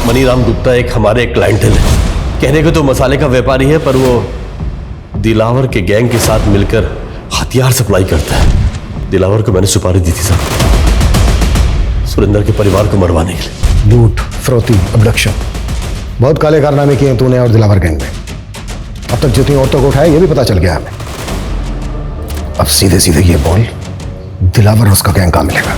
मनीराम गुप्ता एक हमारे क्लाइंटल है। कहने को तो मसाले का व्यापारी है, पर वो दिलावर के गैंग के साथ मिलकर हथियार सप्लाई करता है। दिलावर को मैंने सुपारी दी थी साहब, सुरेंद्र के परिवार को मरवाने के लिए। लूट, फिरौती, अबडक्शन, बहुत काले कारनामे किए तूने और दिलावर गैंग में। अब तक जितनी औरतों को उठाया ये भी पता चल गया हमें। अब सीधे सीधे ये बोल, दिलावर और उसका गैंग कहाँ मिलेगा?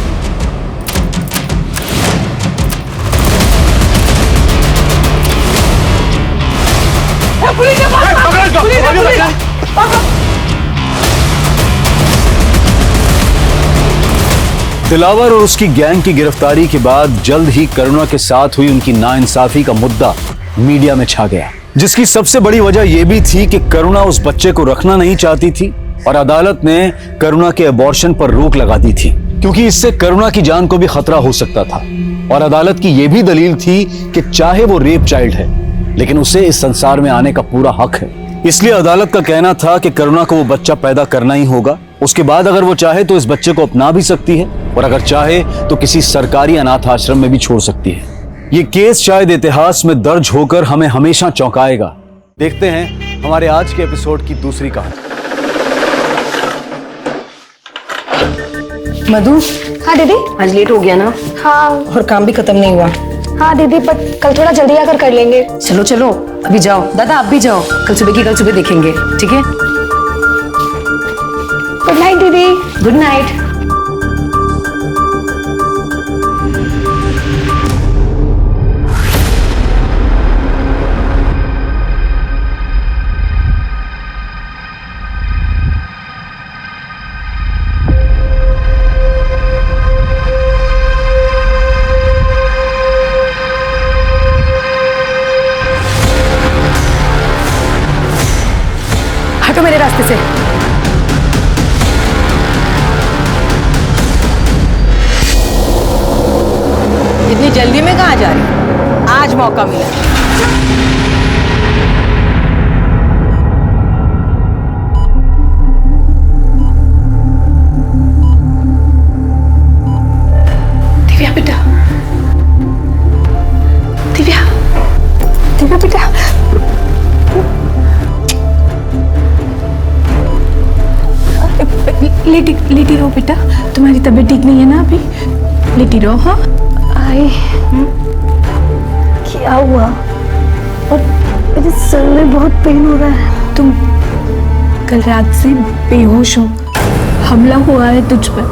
दिलावर और उसकी गैंग की गिरफ्तारी के बाद जल्द ही करुणा के साथ हुई उनकी नाइंसाफी का मुद्दा मीडिया में छा गया, जिसकी सबसे बड़ी वजह यह भी थी कि करुणा उस बच्चे को रखना नहीं चाहती थी और अदालत ने करुणा के अबॉर्शन पर रोक लगा दी थी, क्योंकि इससे करुणा की जान को भी खतरा हो सकता था। और अदालत की यह भी दलील थी कि चाहे वो रेप चाइल्ड है, लेकिन उसे इस संसार में आने का पूरा हक है। इसलिए अदालत का कहना था कि करुणा को वो बच्चा पैदा करना ही होगा। उसके बाद अगर वो चाहे तो इस बच्चे को अपना भी सकती है, और अगर चाहे तो किसी सरकारी अनाथ आश्रम में भी छोड़ सकती है। ये केस शायद इतिहास में दर्ज होकर हमें हमेशा चौंकाएगा। देखते हैं हमारे आज के एपिसोड की दूसरी कहानी। मधु। हाँ दीदी। आज लेट हो गया ना? हाँ। और काम भी खत्म नहीं हुआ। हाँ दीदी, पर कल थोड़ा जल्दी आकर कर लेंगे। चलो चलो अभी जाओ। दादा आप भी जाओ, कल सुबह की कल सुबह देखेंगे, ठीक है? गुड नाइट दीदी। Good night. हटो मेरे रास्ते से। इतनी जल्दी में कहाँ जा रही? आज मौका मिला। दिव्या बेटा, दिव्या, दिव्या बेटा। लेटी रहो बेटा, तुम्हारी तबीयत ठीक नहीं है ना अभी? लेटी रहो। हाँ आई। क्या हुआ? और मेरे सर में बहुत पेन हो रहा है। तुम कल रात से बेहोश हो, हमला हुआ है तुझ पर।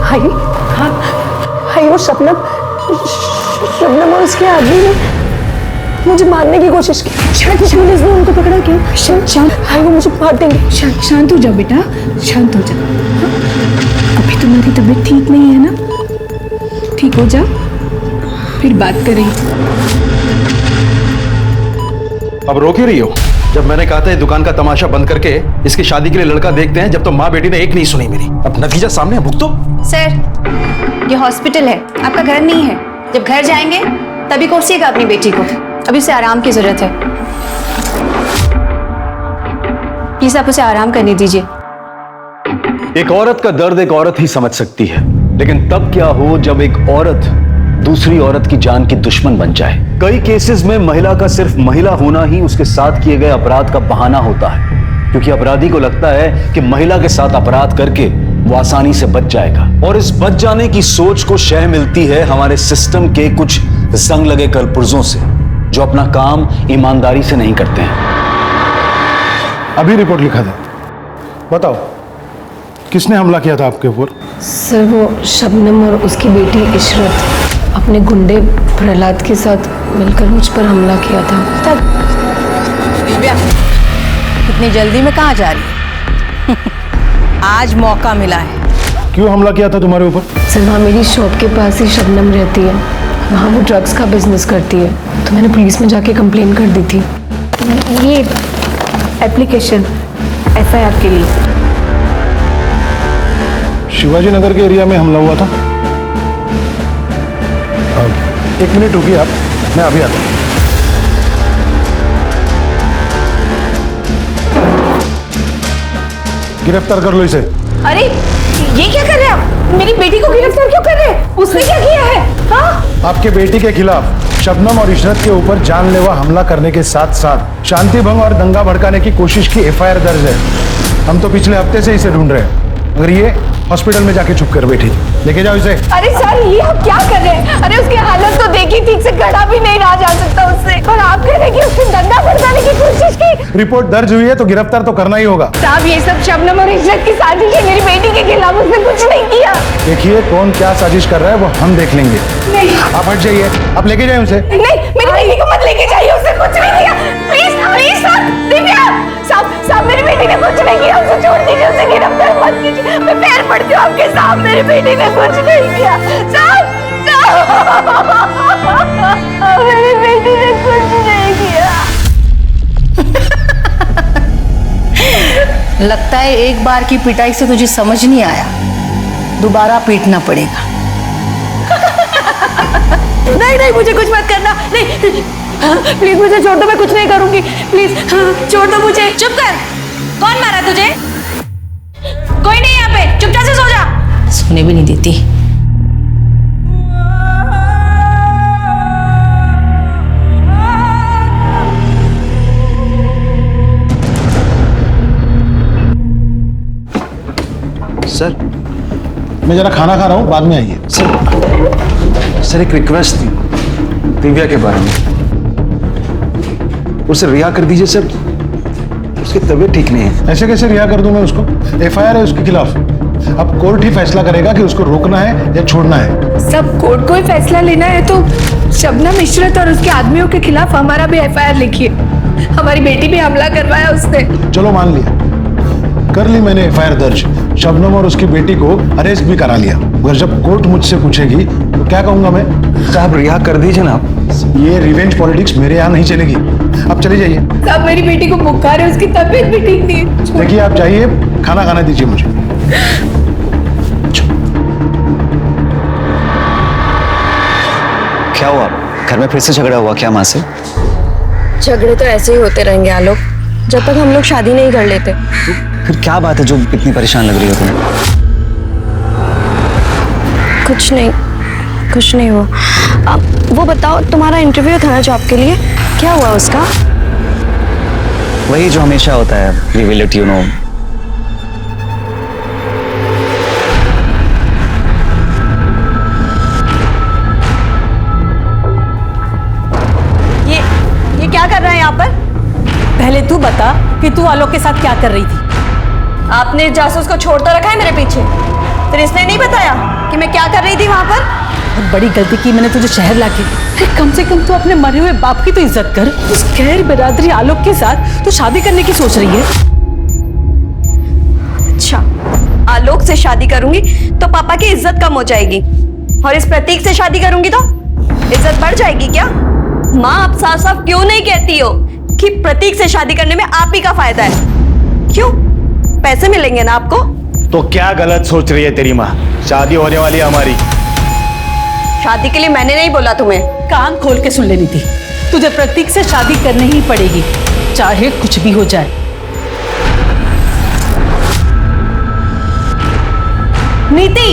हाय, हाँ हाय, वो शबनम और उसके आदमी ने मुझे मारने की कोशिश की। पुलिस ने उनको पकड़ा क्यों? शांत, हाय वो मुझे मार देंगे। शांत हो जाओ बेटा, शांत हो जाओ। अभी तुम्हारी तबीयत ठीक नहीं है ना? ठीक हो जाओ, फिर बात करेंगे। अब रोक ही रही हो? जब मैंने कहा था ये दुकान का तमाशा बंद करके इसकी शादी के लिए लड़का देखते हैं, जब तो माँ बेटी ने एक नहीं सुनी मेरी। अब नतीजा सामने है, भुगतो। सर, ये हॉस्पिटल है, आपका घर नहीं है। जब घर जाएंगे तभी कोसिएगा अपनी बेटी को। अभी उसे आराम की जरूरत है। प्लीज आप उसे आराम करने दीजिए। एक औरत का दर्द एक औरत ही समझ सकती है, लेकिन तब क्या हो जब एक औरत दूसरी औरत की जान की दुश्मन बन जाए। कई केसेस में महिला का सिर्फ महिला होना ही उसके साथ किए गए अपराध का बहाना होता है, क्योंकि अपराधी को लगता है कि महिला के साथ अपराध करके वो आसानी से बच जाएगा। और इस बच जाने की सोच को शह मिलती है हमारे सिस्टम के कुछ जंग लगे कलपुर्जों से, जो अपना काम ईमानदारी से नहीं करते हैं। अभी रिपोर्ट लिखा था। बताओ किसने हमला किया था आपके ऊपर? सर वो शबनम और उसकी बेटी इशरत अपने गुंडे प्रहलाद के साथ मिलकर मुझ पर हमला किया था। दिव्या, इतनी जल्दी में कहाँ जा रही है? आज मौका मिला है। क्यों हमला किया था तुम्हारे ऊपर? सर वहाँ मेरी शॉप के पास ही शबनम रहती है, वहाँ वो ड्रग्स का बिजनेस करती है, तो मैंने पुलिस में जाके कंप्लेन कर दी थी। ये एप्लीकेशन FIR के लिए। शिवाजी नगर के एरिया में हमला हुआ था। एक मिनट रुकिए आप, मैं अभी आता हूँ। गिरफ्तार कर लो इसे। अरे ये क्या कर रहे हैं आप? मेरी बेटी को गिरफ्तार क्यों कर रहे हैं? उसने क्या किया है? हाँ? आपके बेटी के खिलाफ शबनम और इशरत के ऊपर जानलेवा हमला करने के साथ साथ शांति भंग और दंगा भड़काने की कोशिश की एफआईआर दर्ज है। हम तो पिछले हफ्ते से इसे ढूंढ रहे हैं, मगर ये हॉस्पिटल में जाके छुप कर बैठी। लेके जाओ इसे। अरे सर, ये आप क्या कर रहे हैं? अरे उसकी हालत तो देखी, ठीक से खड़ा भी नहीं रहा जा सकता उससे, और आप कह रहे हैं कि उसने दंगा भड़काने की कोशिश की। रिपोर्ट दर्ज हुई है तो गिरफ्तार तो करना ही होगा। साहब, ये सब शबनम और इशरत की साजिश है, मेरी बेटी के खिलाफ। उसने कुछ नहीं किया। देखिए कौन क्या साजिश कर रहा है वो हम देख लेंगे। नहीं, आप हट जाइए, आप लेके जाए उसे। नहीं, मेरी बेटी को मत लेके जाइए, उसने कुछ नहीं किया। प्लीज प्लीज सर, दिव्या साहब, मेरी बेटी ने कुछ नहीं किया, उसे छोड़ दीजिए, उसे गिरफ्तार मत कीजिए। मैं पैर पड़ती हूँ आपके साथ, मेरी बेटी ने कुछ नहीं किया। साहब, मेरी बेटी ने कुछ नहीं किया। लगता है एक बार की पिटाई से तुझे समझ नहीं आया, दोबारा पीटना पड़ेगा। नहीं नहीं, मुझे कुछ मत करना। नहीं, प्लीज मुझे छोड़ दो, मैं कुछ नहीं करूंगी। प्लीज छोड़ दो मुझे। चुप कर। कौन मारा तुझे? कोई नहीं यहाँ पे, चुपचाप से सो जा। सोने भी नहीं देती। सर, मैं जरा खाना खा रहा हूँ, बाद में आइए। सर एक रिक्वेस्ट थी दिव्या के बारे में, उसे रिहा कर दीजिए सर, उसकी तबीयत ठीक नहीं है। ऐसे कैसे रिहा कर दूं मैं उसको? एफआईआर है उसके खिलाफ। अब कोर्ट ही फैसला करेगा कि उसको रोकना है या छोड़ना है। सब कोर्ट को ही फैसला लेना है तो शबनम, इशरत और उसके आदमियों के खिलाफ हमारा भी एफआईआर लिखिए। हमारी बेटी पे हमला करवाया उसने। चलो मान लिया, कर ली मैंने एफआईआर दर्ज। शबनम और उसकी बेटी को अरेस्ट भी करा लिया, मगर जब कोर्ट मुझसे पूछेगी तो क्या कहूंगा मैं? साहब रिहा कर दीजिए ना। ये रिवेंज पॉलिटिक्स मेरे यहाँ नहीं चलेगी। अब चली जाइए। साहब, मेरी बेटी को बुखार है, उसकी तबीयत भी ठीक नहीं है। देखिए आप जाइए, खाना खाने दीजिए मुझे। क्या हुआ? घर में फिर से झगड़ा हुआ क्या माँ से? झगड़े तो ऐसे ही होते रहेंगे आलोक, जब तक हम लोग शादी नहीं कर लेते। फिर क्या बात है जो इतनी परेशान लग रही हो तुम्हें? कुछ नहीं हुआ। वो बताओ, तुम्हारा इंटरव्यू था ना जॉब के लिए, क्या हुआ उसका? वही जो हमेशा होता है, we will let you know. ये क्या कर रहा है यहाँ पर? पहले तू बता कि तू आलोक के साथ क्या कर रही थी? आपने जासूस को छोड़ता रखा है मेरे पीछे, फिर इसने नहीं बताया कि मैं क्या कर रही थी वहां पर? बहुत बड़ी गलती की मैंने तुझे शहर लाके। अरे कम से कम तू अपने मरे हुए बाप की तो इज्जत कर। उस गैर बिरादरी आलोक के साथ तू शादी करने की सोच रही है? अच्छा, आलोक से शादी करूंगी तो पापा की इज्जत कम हो जाएगी, और इस प्रतीक से शादी करूंगी तो इज्जत बढ़ जाएगी क्या? माँ, आप साफ साफ क्यों नहीं कहती हो कि प्रतीक से शादी करने में आप ही का फायदा है? क्यों? पैसे मिलेंगे ना आपको? तो क्या गलत सोच रही है तेरी माँ? शादी होने वाली है हमारी। शादी के लिए मैंने नहीं बोला तुम्हें। कान खोल के सुन लेनी थी, तुझे प्रतीक से शादी करनी ही पड़ेगी, चाहे कुछ भी हो जाए। नीति,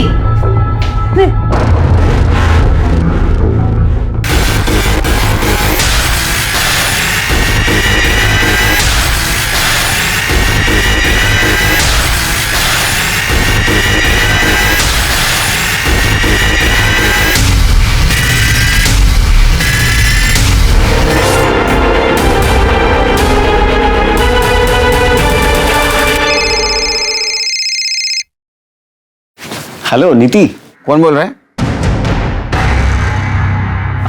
हेलो नीति। कौन बोल रहा है?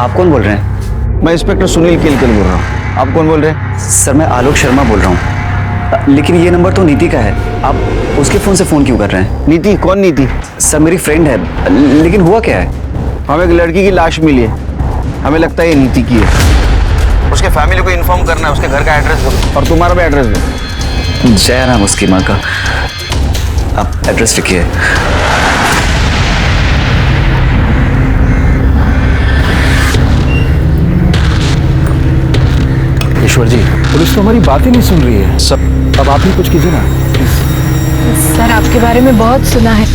आप कौन बोल रहे हैं? मैं इंस्पेक्टर सुनील केलकर बोल रहा हूँ। आप कौन बोल रहे हैं? सर मैं आलोक शर्मा बोल रहा हूँ, लेकिन ये नंबर तो नीति का है। आप उसके फोन से फोन क्यों कर रहे हैं? नीति? कौन नीति? सर मेरी फ्रेंड है, लेकिन हुआ क्या है? हमें एक लड़की की लाश मिली है, हमें लगता है ये नीति की है। उसके फैमिली को इन्फॉर्म करना है, उसके घर का एड्रेस दो और तुम्हारा भी एड्रेस दो। जयराम उसकी माँ का। आप एड्रेस लिखिए। ईश्वर जी, पुलिस तो हमारी बात ही नहीं सुन रही है। सब अब आप ही कुछ कीजिए ना। सर, आपके बारे में बहुत सुना है,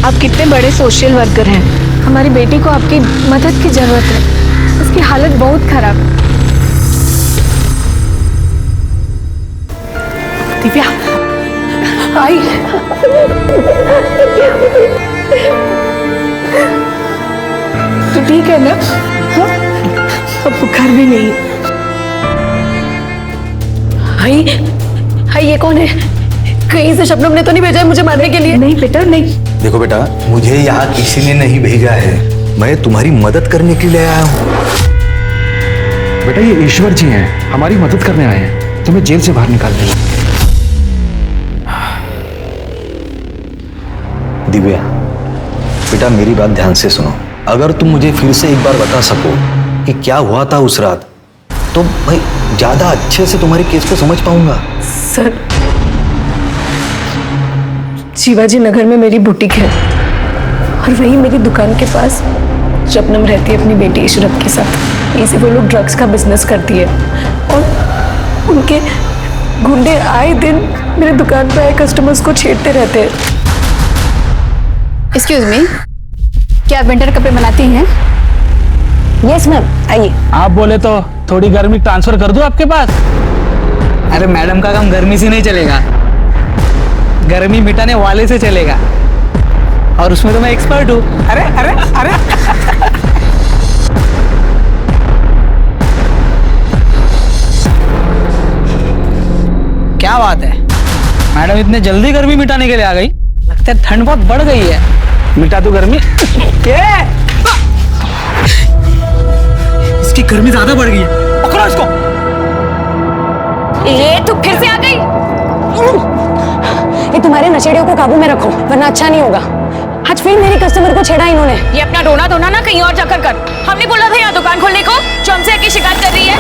आप कितने बड़े सोशल वर्कर हैं। हमारी बेटी को आपकी मदद की जरूरत है। उसकी हालत बहुत खराब है। दिव्या आई। तो ठीक है ना? हाँ? अब बुखार भी नहीं। हाय ये कौन है? कहीं से शबनम ने तो नहीं भेजा है मुझे मारने के लिए? नहीं बेटा नहीं। देखो बेटा, मुझे यहाँ किसी ने नहीं भेजा है, मैं तुम्हारी मदद करने के लिए आया हूँ। बेटा ये ईश्वर जी हैं, हमारी मदद करने आए हैं, तुम्हें जेल से बाहर निकालने। दिव्या बेटा, मेरी बात ध्यान से सुनो। अगर तुम मुझे फिर से एक बार बता सको कि क्या हुआ था उस रात, तो मैं ज्यादा अच्छे से तुम्हारे केस को समझ पाऊंगा। सर, शिवाजी नगर में मेरी बुटीक है और वहीं मेरी दुकान के पास शबनम रहती है अपनी बेटी इशरत के साथ। इसी वो लोग ड्रग्स का बिजनेस करती है और उनके गुंडे आए दिन मेरे दुकान पर आए कस्टमर्स को छेड़ते रहते हैं। एक्सक्यूज मी, क्या आप विंटर कपड़े बनाती हैं? यस मैम, आइए। आप बोले तो थोड़ी गर्मी ट्रांसफर कर दूं आपके पास? अरे मैडम का काम गर्मी से नहीं चलेगा, गर्मी मिटाने वाले से चलेगा, और उसमें तो मैं एक्सपर्ट हूँ। अरे अरे अरे क्या बात है मैडम, इतने जल्दी गर्मी मिटाने के लिए आ गई? लगता है ठंड बहुत बढ़ गई है। मिटा दो गर्मी। इसकी गर्मी ज्यादा बढ़ गई है, पकड़ो इसको। ये तो फिर से आ गई। ये तुम्हारे नशेड़ियों को काबू में रखो वरना अच्छा नहीं होगा। आज फिर मेरी कस्टमर को छेड़ा इन्होंने। ये अपना रोना धोना ना कहीं और जाकर कर। हमने बोला था यहाँ दुकान खोलने को, जो हमसे आके शिकायत कर रही है।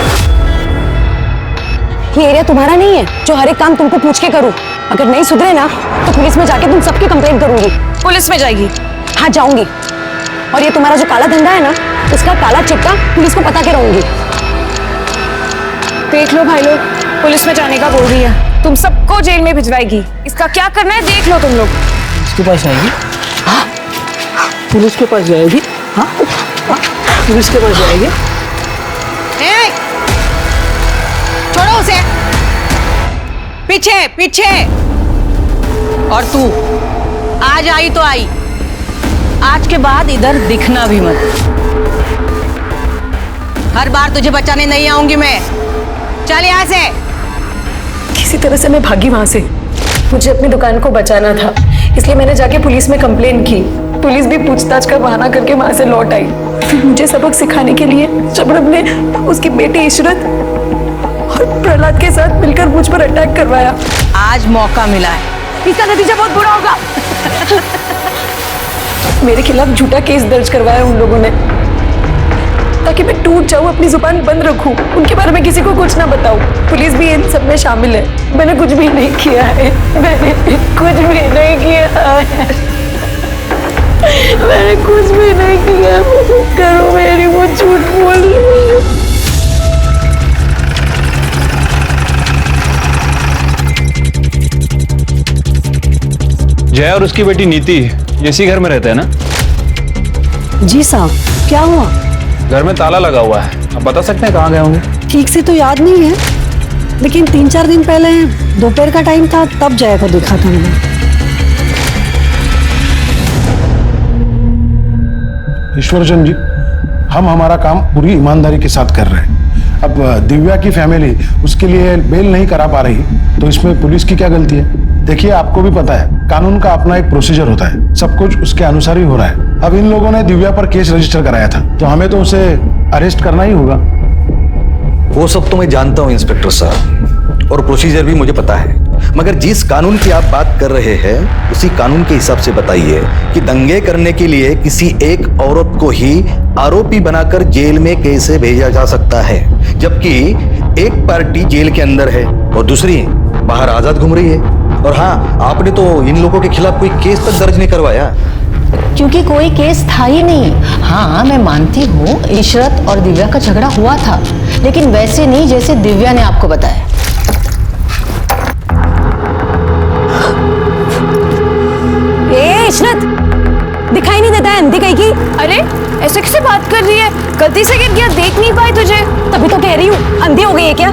ये एरिया तुम्हारा नहीं है जो हर एक काम तुमको पूछ के करूं। अगर नहीं सुधरे ना तो पुलिस में जाके तुम सबकी कंप्लेंट करूंगी। पुलिस में जाएगी? हाँ जाऊंगी। और ये तुम्हारा जो काला धंधा है ना, उसका काला चिट्टा पुलिस को पता के रहूंगी। देख लो भाई लोग, पुलिस में जाने का बोल रही है, तुम सबको जेल में भिजवाएगी। इसका क्या करना है देख लो तुम लोग। इसके पास जाएगी? हाँ, पुलिस के पास जाएगी। हाँ, पुलिस के पास जाएगी। छोड़ो उसे, पीछे पीछे। और तू आज आई तो आई, आज के बाद इधर दिखना भी मत। हर बार तुझे बचाने नहीं आऊंगी मैं। चल यहाँ से। किसी तरह से मैं भागी वहां से। मुझे अपनी दुकान को बचाना था, इसलिए मैंने जाके पुलिस में कंप्लेन की। पुलिस भी पूछताछ का बहाना करके वहां से लौट आई। फिर मुझे सबक सिखाने के लिए शबनम ने उसकी बेटी इशरत और प्रहलाद के साथ मिलकर मुझ पर अटैक करवाया। आज मौका मिला है, इसका नतीजा बहुत बुरा होगा। मेरे खिलाफ झूठा केस दर्ज करवाया उन लोगों ने, ताकि मैं टूट जाऊं, अपनी जुबान बंद रखूं, उनके बारे में किसी को कुछ ना बताऊं। पुलिस भी इन सब में शामिल है। मैंने कुछ भी नहीं किया है, मैंने कुछ भी नहीं किया है, मैंने कुछ भी नहीं किया। करो मेरी, वो झूठ बोल रही है। जय और उसकी बेटी नीति इसी घर में रहते हैं ना? जी साहब, क्या हुआ? घर में ताला लगा हुआ है, आप बता सकते हैं कहाँ गए होंगे? ठीक से तो याद नहीं है, लेकिन 3-4 दिन पहले दोपहर का टाइम था, तब जया को देखा था मैंने। ईश्वरचंद जी, हम हमारा काम पूरी ईमानदारी के साथ कर रहे हैं। अब दिव्या की फैमिली उसके लिए बेल नहीं करा पा रही, तो इसमें पुलिस की क्या गलती है? देखिए, आपको भी पता है कानून का अपना एक प्रोसीजर होता है, सब कुछ उसके अनुसार ही हो रहा है। अब इन लोगों ने दिव्या पर केस रजिस्टर कराया था, तो हमें तो उसे अरेस्ट करना ही होगा। वो सब तो मैं जानता हूँ इंस्पेक्टर साहब, और प्रोसीजर भी मुझे पता है, मगर जिस कानून की आप बात कर रहे हैं उसी कानून के हिसाब से बताइए कि दंगे करने के लिए किसी एक औरत को ही आरोपी बनाकर जेल में कैसे भेजा जा सकता है, जबकि एक पार्टी जेल के अंदर है और दूसरी बाहर आजाद घूम रही है। और हाँ, आपने तो इन लोगों के खिलाफ कोई केस तक दर्ज नहीं करवाया, क्योंकि कोई केस था ही नहीं। हाँ, मैं मानती हूँ इशरत और दिव्या का झगड़ा हुआ था, लेकिन वैसे नहीं जैसे दिव्या ने आपको बताया। इशरत, दिखाई नहीं देता है अंधी कहीं की? अरे ऐसे कैसे बात कर रही है? गलती से गिर गया, देख नहीं पाई तुझे। तभी तो कह रही हूँ, अंधी हो गई है क्या?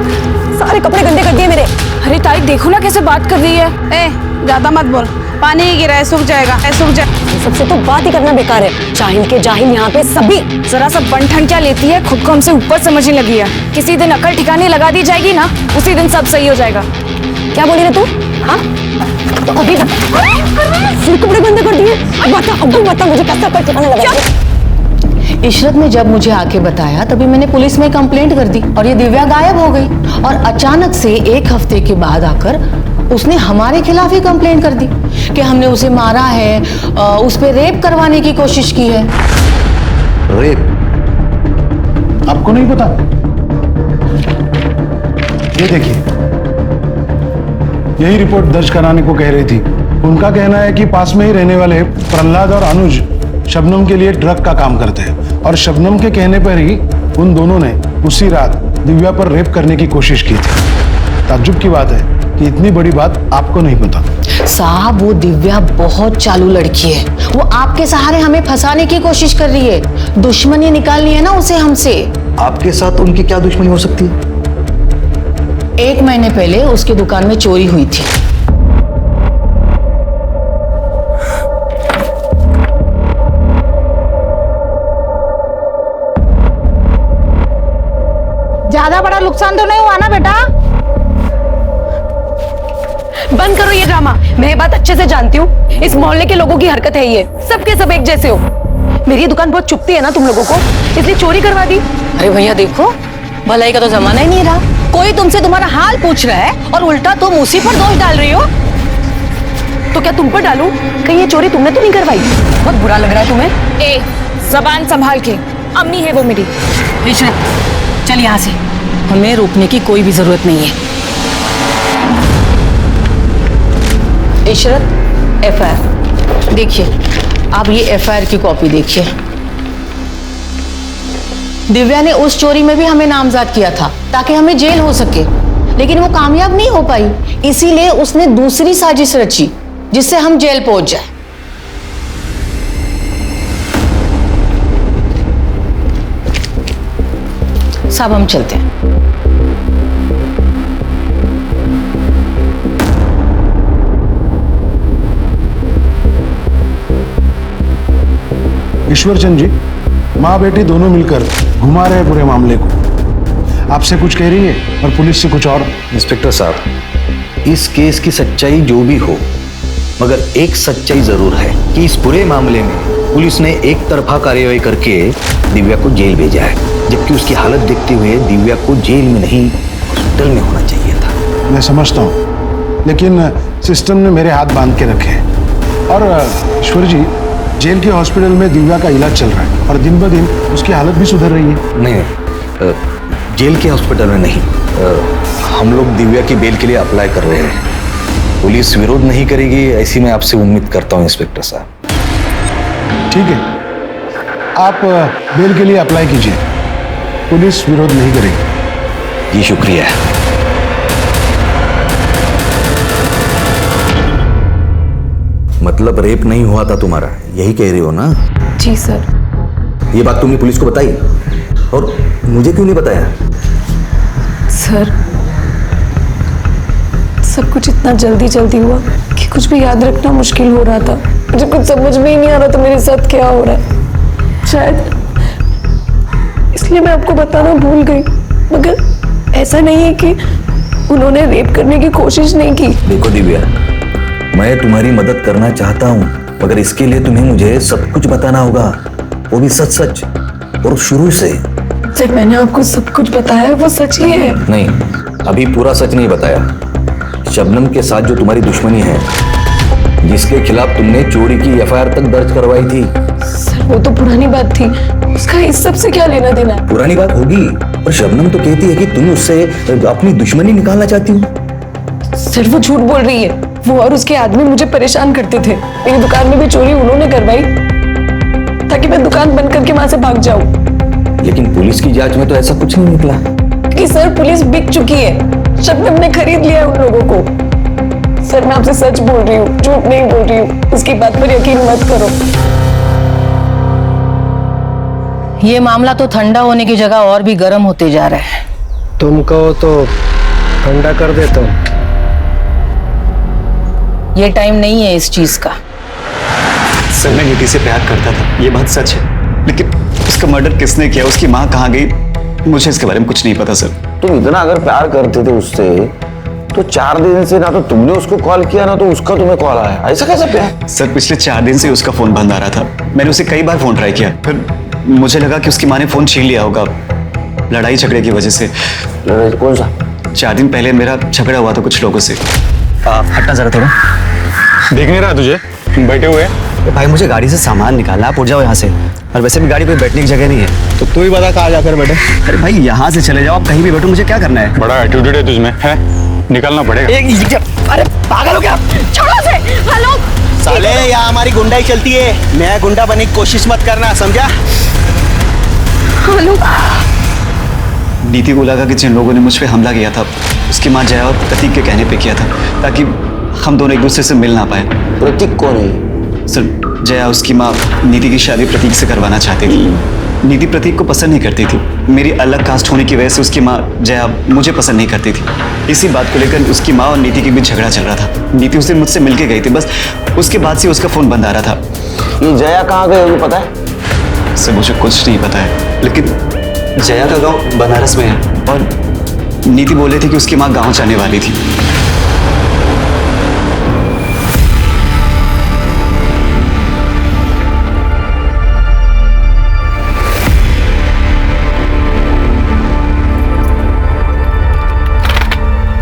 सारे कपड़े गंदे कर दिए मेरे। अरे ताई देखो ना कैसे बात कर रही है। ए ज्यादा मत बोल, पानी ही गिरा है, सूख जाएगा, सूख जाए। सबसे तो बात ही करना बेकार है। जाहिल के जाहिल यहाँ पे सभी। जरा सा बन क्या लेती है, खुद को हमसे ऊपर समझने लगी है। किसी दिन अकल ठिकाने लगा दी जाएगी ना, उसी दिन सब सही हो जाएगा। क्या बोली रे तू? हाँ तो अभी फिर कपड़े गंदे कर दिए। अब बता मुझे कैसा अकल ठिकाने लगा। इशरत ने जब मुझे आके बताया तभी मैंने पुलिस में कंप्लेंट कर दी और ये दिव्या गायब हो गई। और अचानक से 1 हफ्ते के बाद आकर उसने हमारे खिलाफ ही कंप्लेंट कर दी कि हमने उसे मारा है, उस पे रेप करवाने की कोशिश की है। रेप? आपको नहीं पता? ये देखिए, यही रिपोर्ट दर्ज कराने को कह रही थी। उनका कहना है कि पास में ही रहने वाले प्रहलाद और अनुज शबनम के लिए ड्रग का काम करते हैं और शबनम के कहने पर ही उन दोनों ने उसी रात दिव्या पर रेप करने की कोशिश की थी। ताज्जुब की बात है कि इतनी बड़ी बात आपको नहीं पता। साहब वो दिव्या बहुत चालू लड़की है, वो आपके सहारे हमें फंसाने की कोशिश कर रही है। दुश्मनी निकालनी है ना उसे हमसे। आपके साथ उनकी क्या दुश्मनी हो सकती है? 1 महीने पहले उसकी दुकान में चोरी हुई थी। ज्यादा बड़ा नुकसान तो नहीं हुआ ना बेटा? बंद करो ये ड्रामा। मैं ये बात अच्छे से जानती हूँ, इस मोहल्ले के लोगों की हरकत है ये। सबके सब एक जैसे हो। मेरी दुकान बहुत चुभती है ना तुम लोगों को, इसलिए चोरी करवा दी। अरे भैया देखो, भलाई का तो जमाना ही नहीं रहा। कोई तुमसे तुम्हारा हाल पूछ रहा है और उल्टा तुम उसी पर दोष डाल रही हो। तो क्या तुम पर डालूं? कहीं ये चोरी तुमने तो नहीं करवाई? बहुत बुरा लग रहा है तुम्हें। ए जबान संभाल के, अम्मी है वो मेरी। इशरत चल यहाँ से, हमें रोकने की कोई भी जरूरत नहीं है। इशरत एफआईआर देखिए, आप ये एफआईआर की कॉपी देखिए। दिव्या ने उस चोरी में भी हमें नामजद किया था ताकि हमें जेल हो सके, लेकिन वो कामयाब नहीं हो पाई। इसीलिए उसने दूसरी साजिश रची जिससे हम जेल पहुंच जाए। साहब हम चलते हैं। ईश्वरचंद जी, माँ बेटी दोनों मिलकर घुमा रहे पूरे मामले को। आपसे कुछ कह रही है और पुलिस से कुछ और। इंस्पेक्टर साहब, इस केस की सच्चाई जो भी हो, मगर एक सच्चाई जरूर है कि इस पूरे मामले में पुलिस ने एक तरफा कार्रवाई करके दिव्या को जेल भेजा है, जबकि उसकी हालत देखते हुए दिव्या को जेल में नहीं हॉस्पिटल में होना चाहिए था। मैं समझता हूँ, लेकिन सिस्टम ने मेरे हाथ बांध के रखे हैं। और ईश्वर जी, जेल के हॉस्पिटल में दिव्या का इलाज चल रहा है और दिन ब दिन उसकी हालत भी सुधर रही है। नहीं, जेल के हॉस्पिटल में नहीं, हम लोग दिव्या की बेल के लिए अप्लाई कर रहे हैं। पुलिस विरोध नहीं करेगी ऐसी मैं आपसे उम्मीद करता हूं इंस्पेक्टर साहब। ठीक है, आप बेल के लिए अप्लाई कीजिए, पुलिस विरोध नहीं करेगी। जी शुक्रिया। मतलब रेप नहीं हुआ था तुम्हारा, यही कह रही हो ना? जी सर। ये बात तुमने पुलिस को बताई और मुझे क्यों नहीं बताया? सर, सब कुछ इतना जल्दी जल्दी हुआ कि कुछ भी याद रखना मुश्किल हो रहा था। मुझे कुछ समझ में ही नहीं आ रहा था मेरे साथ क्या हो रहा है। शायद इसलिए मैं आपको बताना भूल गई, मगर ऐसा नहीं है कि उन्होंने रेप करने की कोशिश नहीं की। देखो दिव्या, मैं तुम्हारी मदद करना चाहता हूँ, मगर इसके लिए तुम्हें मुझे सब कुछ बताना होगा, वो भी सच सच और शुरू से। जब मैंने आपको सब कुछ बताया वो सच ही है। नहीं, अभी पूरा सच नहीं बताया। शबनम के साथ जो तुम्हारी दुश्मनी है, जिसके खिलाफ तुमने चोरी की एफआईआर तक दर्ज करवाई थी। सर वो तो पुरानी बात थी, उसका इस सब से क्या लेना देना? पुरानी बात होगी, पर शबनम तो कहती है कि तुम उससे अपनी दुश्मनी निकालना चाहती हो। सर वो झूठ बोल रही है। वो और उसके आदमी मुझे परेशान करते थे। मेरी दुकान में भी चोरी उन्होंने करवाई ताकि मैं दुकान बंद करके वहां से भाग जाऊं। लेकिन पुलिस की जांच में तो ऐसा कुछ नहीं निकला। कि सर पुलिस बिक चुकी है, शबनम ने खरीद लिया उन लोगों को। सर मैं आपसे सच बोल रही हूँ, झूठ नहीं बोल रही हूँ। उसकी बात पर यकीन मत करो। ये मामला तो ठंडा होने की जगह और भी गर्म होते जा रहा है। तुम कहो तो ठंडा कर देता हूँ। ये टाइम नहीं है इस चीज का। सर मैं नीति से प्यार करता था, ये बात सच है, लेकिन उसका मर्डर किसने किया, उसकी माँ कहाँ गई, मुझे इसके बारे में कुछ नहीं पता सर। तुम इतना अगर प्यार करते थे उससे तो 4 दिन से ना तो तुमने उसको कॉल किया ना तो उसका तुम्हें कॉल आया, ऐसा कैसे प्यार? सर पिछले 4 दिन से उसका फोन बंद आ रहा था। मैंने उसे कई बार फोन ट्राई किया, फिर मुझे लगा कि उसकी माँ ने फोन छीन लिया होगा लड़ाई झगड़े की वजह से। लड़ाई कौन सा? 4 दिन पहले मेरा झगड़ा हुआ था कुछ लोगों से। हटना जरा थोड़ा। देख नहीं रहा तुझे, बैठे हुए। भाई मुझे गाड़ी से सामान निकालना, आप उठ जाओ यहाँ से। और वैसे भी गाड़ी कोई बैठने की जगह नहीं है। तो तू ही बता कहाँ जाकर बैठे। अरे भाई यहाँ से चले जाओ, आप कहीं भी बैठो, मुझे क्या करना है। बड़ा एटीट्यूड है तुझमें, है? निकलना पड़ेगा। अरे पागल हो क्या? छोड़ो से। हेलो साले, यहाँ हमारी गुंडाई चलती है, मैं गुंडा बनने की कोशिश मत करना, समझा? हेलो। नीति को लगा कि जिन लोगों ने मुझ पे हमला किया था उसकी माँ जया और प्रतीक के कहने पे किया था, ताकि हम दोनों एक दूसरे से मिल ना पाए। प्रतीक कौन है? सर जया उसकी माँ नीति की शादी प्रतीक से करवाना चाहती थी। नीति प्रतीक को पसंद नहीं करती थी। मेरी अलग कास्ट होने की वजह से उसकी माँ जया मुझे पसंद नहीं करती थी। इसी बात को लेकर उसकी माँ और नीति के बीच झगड़ा चल रहा था। नीति उस दिन मुझसे मिलके गई थी, बस उसके बाद से उसका फोन बंद आ रहा था। ये जया कहाँ गई होगी पता है? सर मुझे कुछ नहीं पता है, लेकिन जया का गांव बनारस में है और नीति बोले थे कि उसकी माँ गांव जाने वाली थी।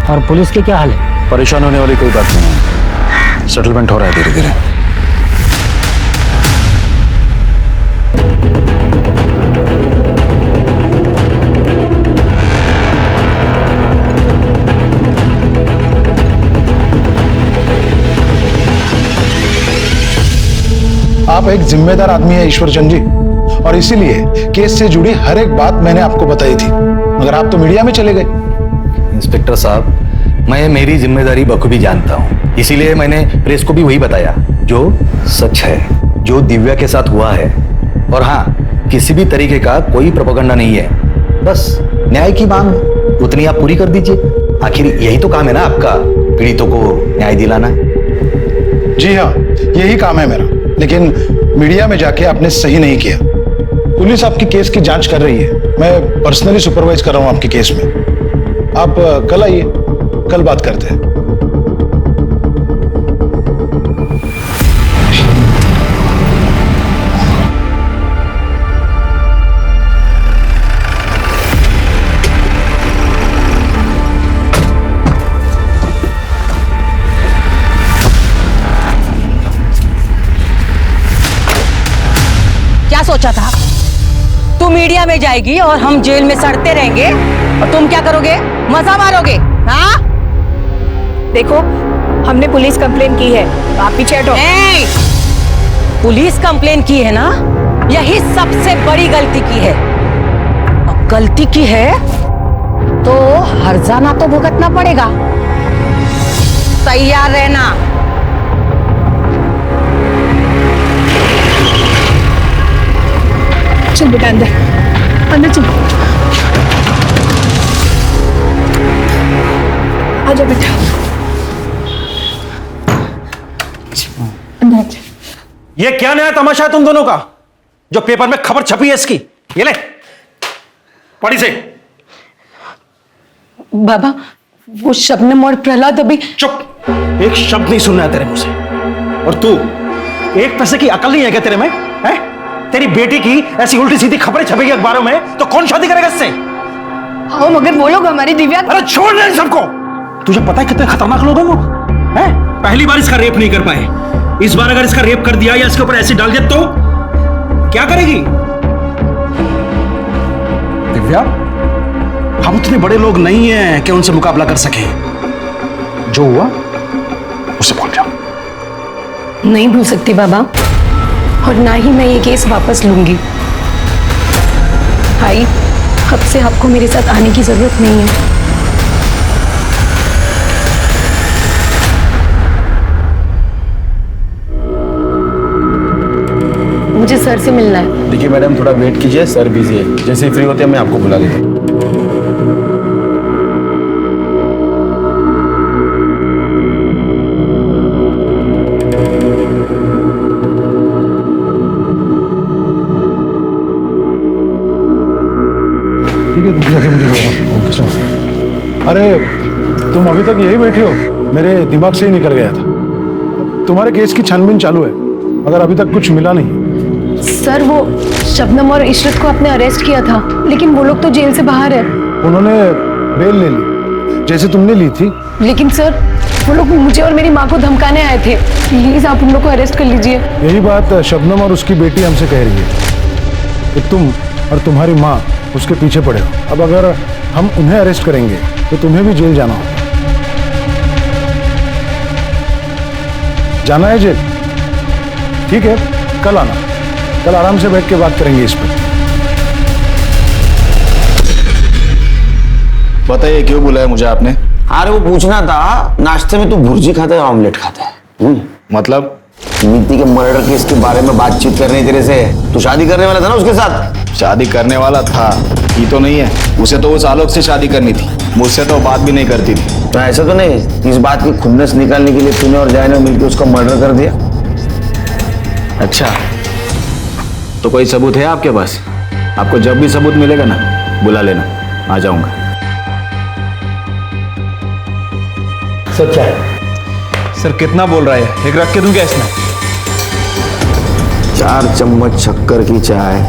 और पुलिस के क्या हाल है? परेशान होने वाली कोई बात नहीं है, सेटलमेंट हो रहा है धीरे धीरे। आप एक जिम्मेदार आदमी है ईश्वर चंद जी, और इसीलिए केस से जुड़ी हर एक बात मैंने आपको बताई थी, मगर आप तो मीडिया में चले गए। इंस्पेक्टर साहब, मैं मेरी जिम्मेदारी बखूबी जानता हूँ, इसीलिए मैंने प्रेस को भी वही बताया जो सच है, जो दिव्या के साथ हुआ है। और हाँ, किसी भी तरीके का कोई प्रोपेगेंडा नहीं है, बस न्याय की मांग उतनी आप पूरी कर दीजिए। आखिर यही तो काम है ना आपका, पीड़ितों को न्याय दिलाना। जी हाँ, यही काम है मेरा, लेकिन मीडिया में जाके आपने सही नहीं किया। पुलिस आपकी केस की जांच कर रही है, मैं पर्सनली सुपरवाइज कर रहा हूं आपके केस में। आप कल आइए, कल बात करते हैं। क्या सोचा था? तू मीडिया में जाएगी और हम जेल में सड़ते रहेंगे और तुम क्या करोगे? मजा मारोगे? हाँ? देखो, हमने पुलिस कंप्लेन की है, आप पीछे हटो। पुलिस कंप्लेन की है ना, यही सबसे बड़ी गलती की है। अब गलती की है तो हर्जाना तो भुगतना पड़ेगा। तैयार रहना। चल बेटा, अंदर चल। आजा बेटा, अंदर। ये क्या नया तमाशा है तुम दोनों का, जो पेपर में खबर छपी है इसकी? ये ले पढ़ी से। बाबा, वो शबनम और प्रहलाद अभी। चुप, एक शब्द नहीं सुनना है तेरे मुंह से। और तू, एक पैसे की अकल नहीं है क्या तेरे में? है? तेरी बेटी की ऐसी उल्टी सीधी खबरें छपेगी अखबारों में तो कौन शादी करेगा इससे? हाँ, मगर वो लोग हमारी दिव्या। अरे छोड़ दे सबको। तुझे पता है कितने खतरनाक लोग हैं वो? हैं? पहली बार इसका रेप नहीं कर पाए, इस बार अगर इसका रेप कर दिया या इसके ऊपर एसिड डाल दिया तो क्या करेगी? दिव्या, हम उतने बड़े लोग नहीं हैं कि उनसे मुकाबला कर सके। जो हुआ उसे भूल जाओ। नहीं भूल सकती बाबा, और ना ही मैं ये केस वापस लूंगी। भाई, अब से आपको मेरे साथ आने की जरूरत नहीं है। मुझे सर से मिलना है। देखिए मैडम, थोड़ा वेट कीजिए, सर बिजी है। जैसे ही फ्री होते हैं मैं आपको बुला लेता हूँ। ठीक है, तुम जाके मुझे ओके सर। अरे तुम अभी तक यही बैठे हो? मेरे दिमाग से ही निकल गया था। तुम्हारे केस की छानबीन चालू है, मगर अभी तक कुछ मिला नहीं। सर वो शबनम और इशरत को आपने अरेस्ट किया था, लेकिन वो लोग तो जेल से बाहर है। उन्होंने बेल ले ली, जैसे तुमने ली थी। लेकिन सर वो लोग मुझे और मेरी माँ को धमकाने आए थे। प्लीज आप उन लोग को अरेस्ट कर लीजिए। यही बात शबनम और उसकी बेटी हमसे कह रही है कि तुम और तुम्हारी माँ उसके पीछे पड़े हो। अब अगर हम उन्हें अरेस्ट करेंगे तो तुम्हें भी जेल जाना होगा। जाना है जेल? ठीक है, कल आना। कल आराम से बैठ के बात करेंगे इस पर। बताइए क्यों बुलाया मुझे आपने? अरे वो पूछना था, नाश्ते में तू भुर्जी खाता है ऑमलेट खाता है? मतलब नीति के मर्डर केस के बारे में बातचीत करनी तेरे से। तू शादी करने वाला था ना उसके साथ? शादी करने वाला था, की तो नहीं है। उसे तो उस आलोक से शादी करनी थी, मुझसे तो बात भी नहीं करती थी। तो ऐसा तो नहीं इस बात की खुन्नस निकालने के लिए तूने और जय ने मिलकर उसका मर्डर कर दिया? अच्छा, तो कोई सबूत है आपके पास? आपको जब भी सबूत मिलेगा ना बुला लेना, आ जाऊंगा। सर क्या है? सर कितना बोल रहा है? एक रख के दूं क्या इसमें? 4 चम्मच शक्कर की चाय,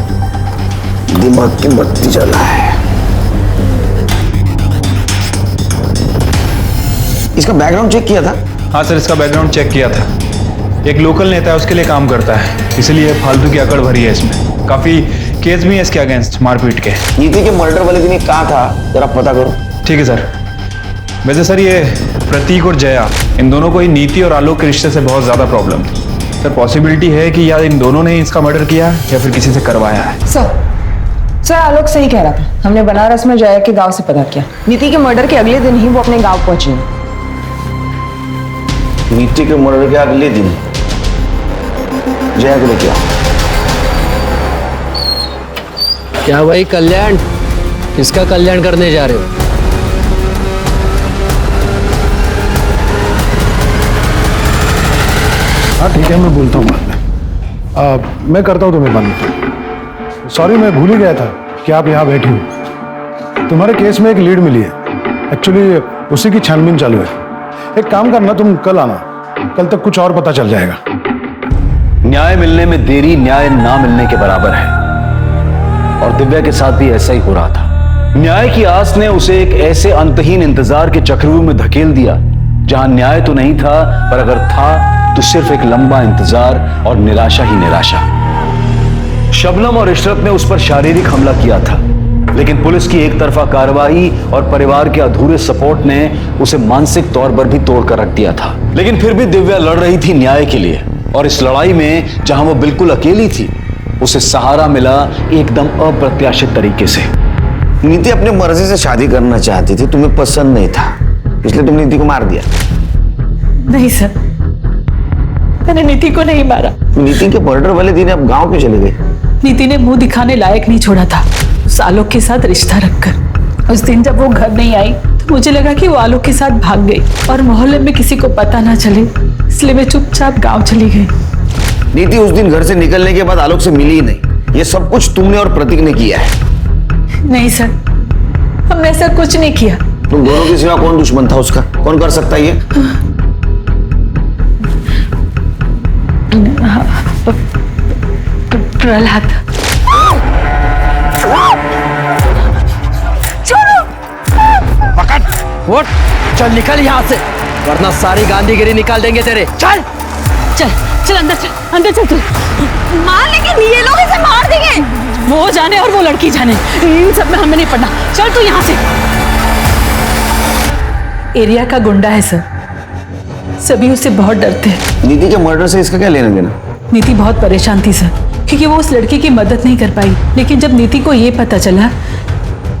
दिमाग की बत्ती जला है। इसका बैकग्राउंड चेक किया था? हाँ सर, इसका बैकग्राउंड चेक किया था। एक लोकल नेता है, उसके लिए काम करता है, इसलिए फालतू की अकड़ भरी है इसमें। काफी केस भी है इसके अगेंस्ट मारपीट के। नीति के मर्डर वाले दिन ये कहाँ था, जरा पता करो। ठीक है सर। वैसे सर ये प्रतीक और जया, इन दोनों को ही नीति और आलोक के रिश्ते से बहुत ज्यादा प्रॉब्लम थी। सर पॉसिबिलिटी है कि या इन दोनों ने इसका मर्डर किया या फिर किसी से करवाया है। सर आलोक सही कह रहा था। हमने बनारस में जया के गांव से पता किया। नीति के मर्डर के अगले दिन ही वो अपने गांव पहुंची। नीति के मर्डर के अगले दिन जया को लेके आओ। क्या भाई कल्याण, किसका कल्याण करने जा रहे हो? हाँ ठीक है, मैं बोलता हूँ बाद में। मैं करता हूँ तुम्हें बंद। सॉरी, मैं भूल ही गया था कि आप यहाँ बैठी हो। तुम्हारे केस में एक लीड मिली है, एक्चुअली उसी की छानबीन चालू है। एक काम करना, तुम कल आना, कल तक कुछ और पता चल जाएगा। न्याय मिलने में देरी न्याय ना मिलने के बराबर है, और दिव्या के साथ भी ऐसा ही हो रहा था। न्याय की आस ने उसे एक ऐसे अंतहीन इंतजार के चक्रव्यूह में धकेल दिया जहां न्याय तो नहीं था, पर अगर था तो सिर्फ एक लंबा इंतजार और निराशा ही निराशा। शबनम और इशरत ने उस पर शारीरिक हमला किया था, लेकिन पुलिस की एक तरफा कार्रवाई और परिवार के अधूरे सपोर्ट ने उसे मानसिक तौर पर भी तोड़कर रख दिया था। लेकिन फिर भी दिव्या लड़ रही थी न्याय के लिए, और इस लड़ाई में जहां वो बिल्कुल अकेली थी, उसे सहारा मिला एकदम अप्रत्याशित तरीके से। नीति अपनी मर्जी से शादी करना चाहती थी, तुम्हें पसंद नहीं था, इसलिए तुमने नीति को मार दिया। नहीं सर, मैंने नीति को नहीं मारा। नीति के मर्डर वाले दिन आप गांव क्यों चले गए? नीति ने मुंह दिखाने लायक नहीं छोड़ा था उस आलोक के साथ रिश्ता रखकर। उस दिन जब वो घर नहीं आई तो मुझे लगा कि वो आलोक के साथ भाग गई और मोहल्ले में किसी को पता ना चले, इसलिए मैं चुपचाप गांव चली गई। नीति उस दिन घर से निकलने के बाद आलोक से मिली ही नहीं। ये सब कुछ तुमने और प्रतीक ने किया है। नहीं सर, हमने ऐसा कुछ नहीं किया। तुम दोनों के सिवा कौन दुश्मन था उसका? कौन कर सकता है ये? प्रहलाद। पकड़, उठ, चल निकल यहाँ से, वरना सारी गांधीगिरी निकाल देंगे तेरे। चल चल चल अंदर चल, अंदर चल तू। मार, लेकिन ये लोग इसे मार देंगे। वो जाने और वो लड़की जाने, इन सब में हमें नहीं पड़ना। चल तू यहाँ से। एरिया का गुंडा है सर, सभी उससे बहुत डरते हैं। नीति के मर्डर से इसका क्या लेना देना? नीति बहुत परेशान थी सर, क्योंकि वो उस लड़की की मदद नहीं कर पाई। लेकिन जब नीति को ये पता चला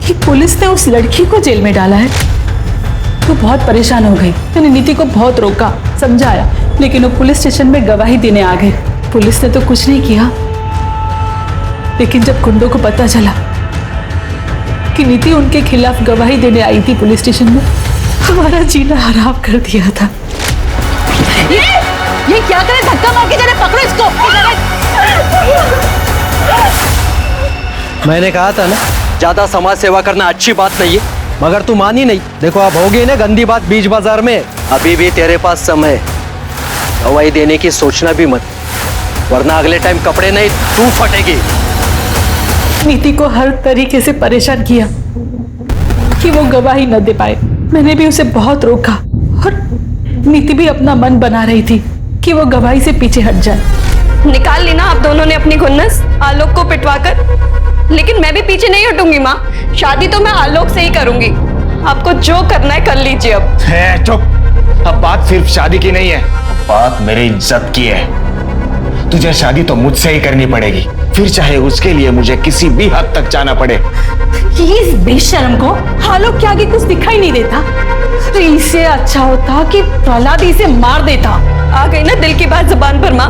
कि पुलिस ने उस लड़की को जेल में डाला है, तो बहुत परेशान हो गई। मैंने नीति को बहुत रोका, समझाया, लेकिन वो पुलिस स्टेशन में गवाही देने आ गए। पुलिस ने तो कुछ नहीं किया, लेकिन जब गुंडों को पता चला कि नीति उनके खिलाफ गवाही देने आई थी पुलिस स्टेशन में, हमारा जीना हराम कर दिया था। ये क्या करे, धक्का मार के जरा पकड़ो इसको। मैंने कहा था ना, ज्यादा समाज सेवा करना अच्छी बात नहीं है, मगर तू मानी नहीं। देखो अब हो गई ना गंदी बात बीच बाजार में। अभी भी तेरे पास समय, गवाही देने की सोचना भी मत, वरना अगले टाइम कपड़े नहीं तू फटेगी। नीति को हर तरीके से परेशान किया कि वो गवाही न दे पाए। मैंने भी उसे बहुत रोका और नीति भी अपना मन बना रही थी कि वो गवाही से पीछे हट जाए। निकाल ली ना आप दोनों ने अपनी खुन्नस आलोक को पिटवाकर, लेकिन मैं भी पीछे नहीं हटूंगी माँ। शादी तो मैं आलोक से ही करूंगी। आपको जो करना है कर लीजिए। अब चुप। अब बात सिर्फ शादी की नहीं है, बात मेरी इज्जत की है। तुझे शादी तो मुझसे ही करनी पड़ेगी, फिर चाहे उसके लिए मुझे किसी भी हद तक जाना पड़े। इस बेशर्म को आलोक के आगे कुछ दिखाई नहीं देता, तो इससे अच्छा होता कि प्रहलाद इसे मार देता। आ गई ना दिल की बात जुबान पर माँ,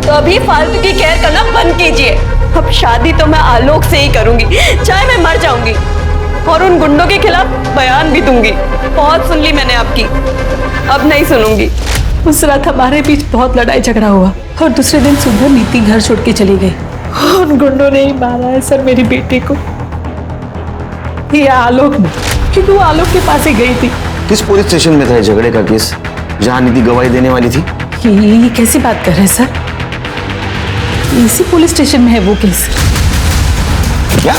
तो अभी फालतू की केयर करना बंद कीजिए। अब शादी तो मैं आलोक से ही करूंगी, चाहे मैं मर जाऊंगी, और उन गुंडों के खिलाफ बयान भी दूंगी। बहुत सुन ली मैंने आपकी, अब नहीं सुनूंगी। उस रात हमारे बीच बहुत लड़ाई झगड़ा हुआ और दूसरे दिन सुबह नीति घर छोड़ के चली गई। उन गुंडों ने ही मारा है सर मेरी बेटी को। ये आलोक ने, क्योंकि वो आलोक के पास ही गई थी। किस पुलिस स्टेशन में था झगड़े का केस जहां नीति गवाही देने वाली थी? ये कैसी बात कर रहे हैं सर? इसी पुलिस स्टेशन में है वो केस। क्या?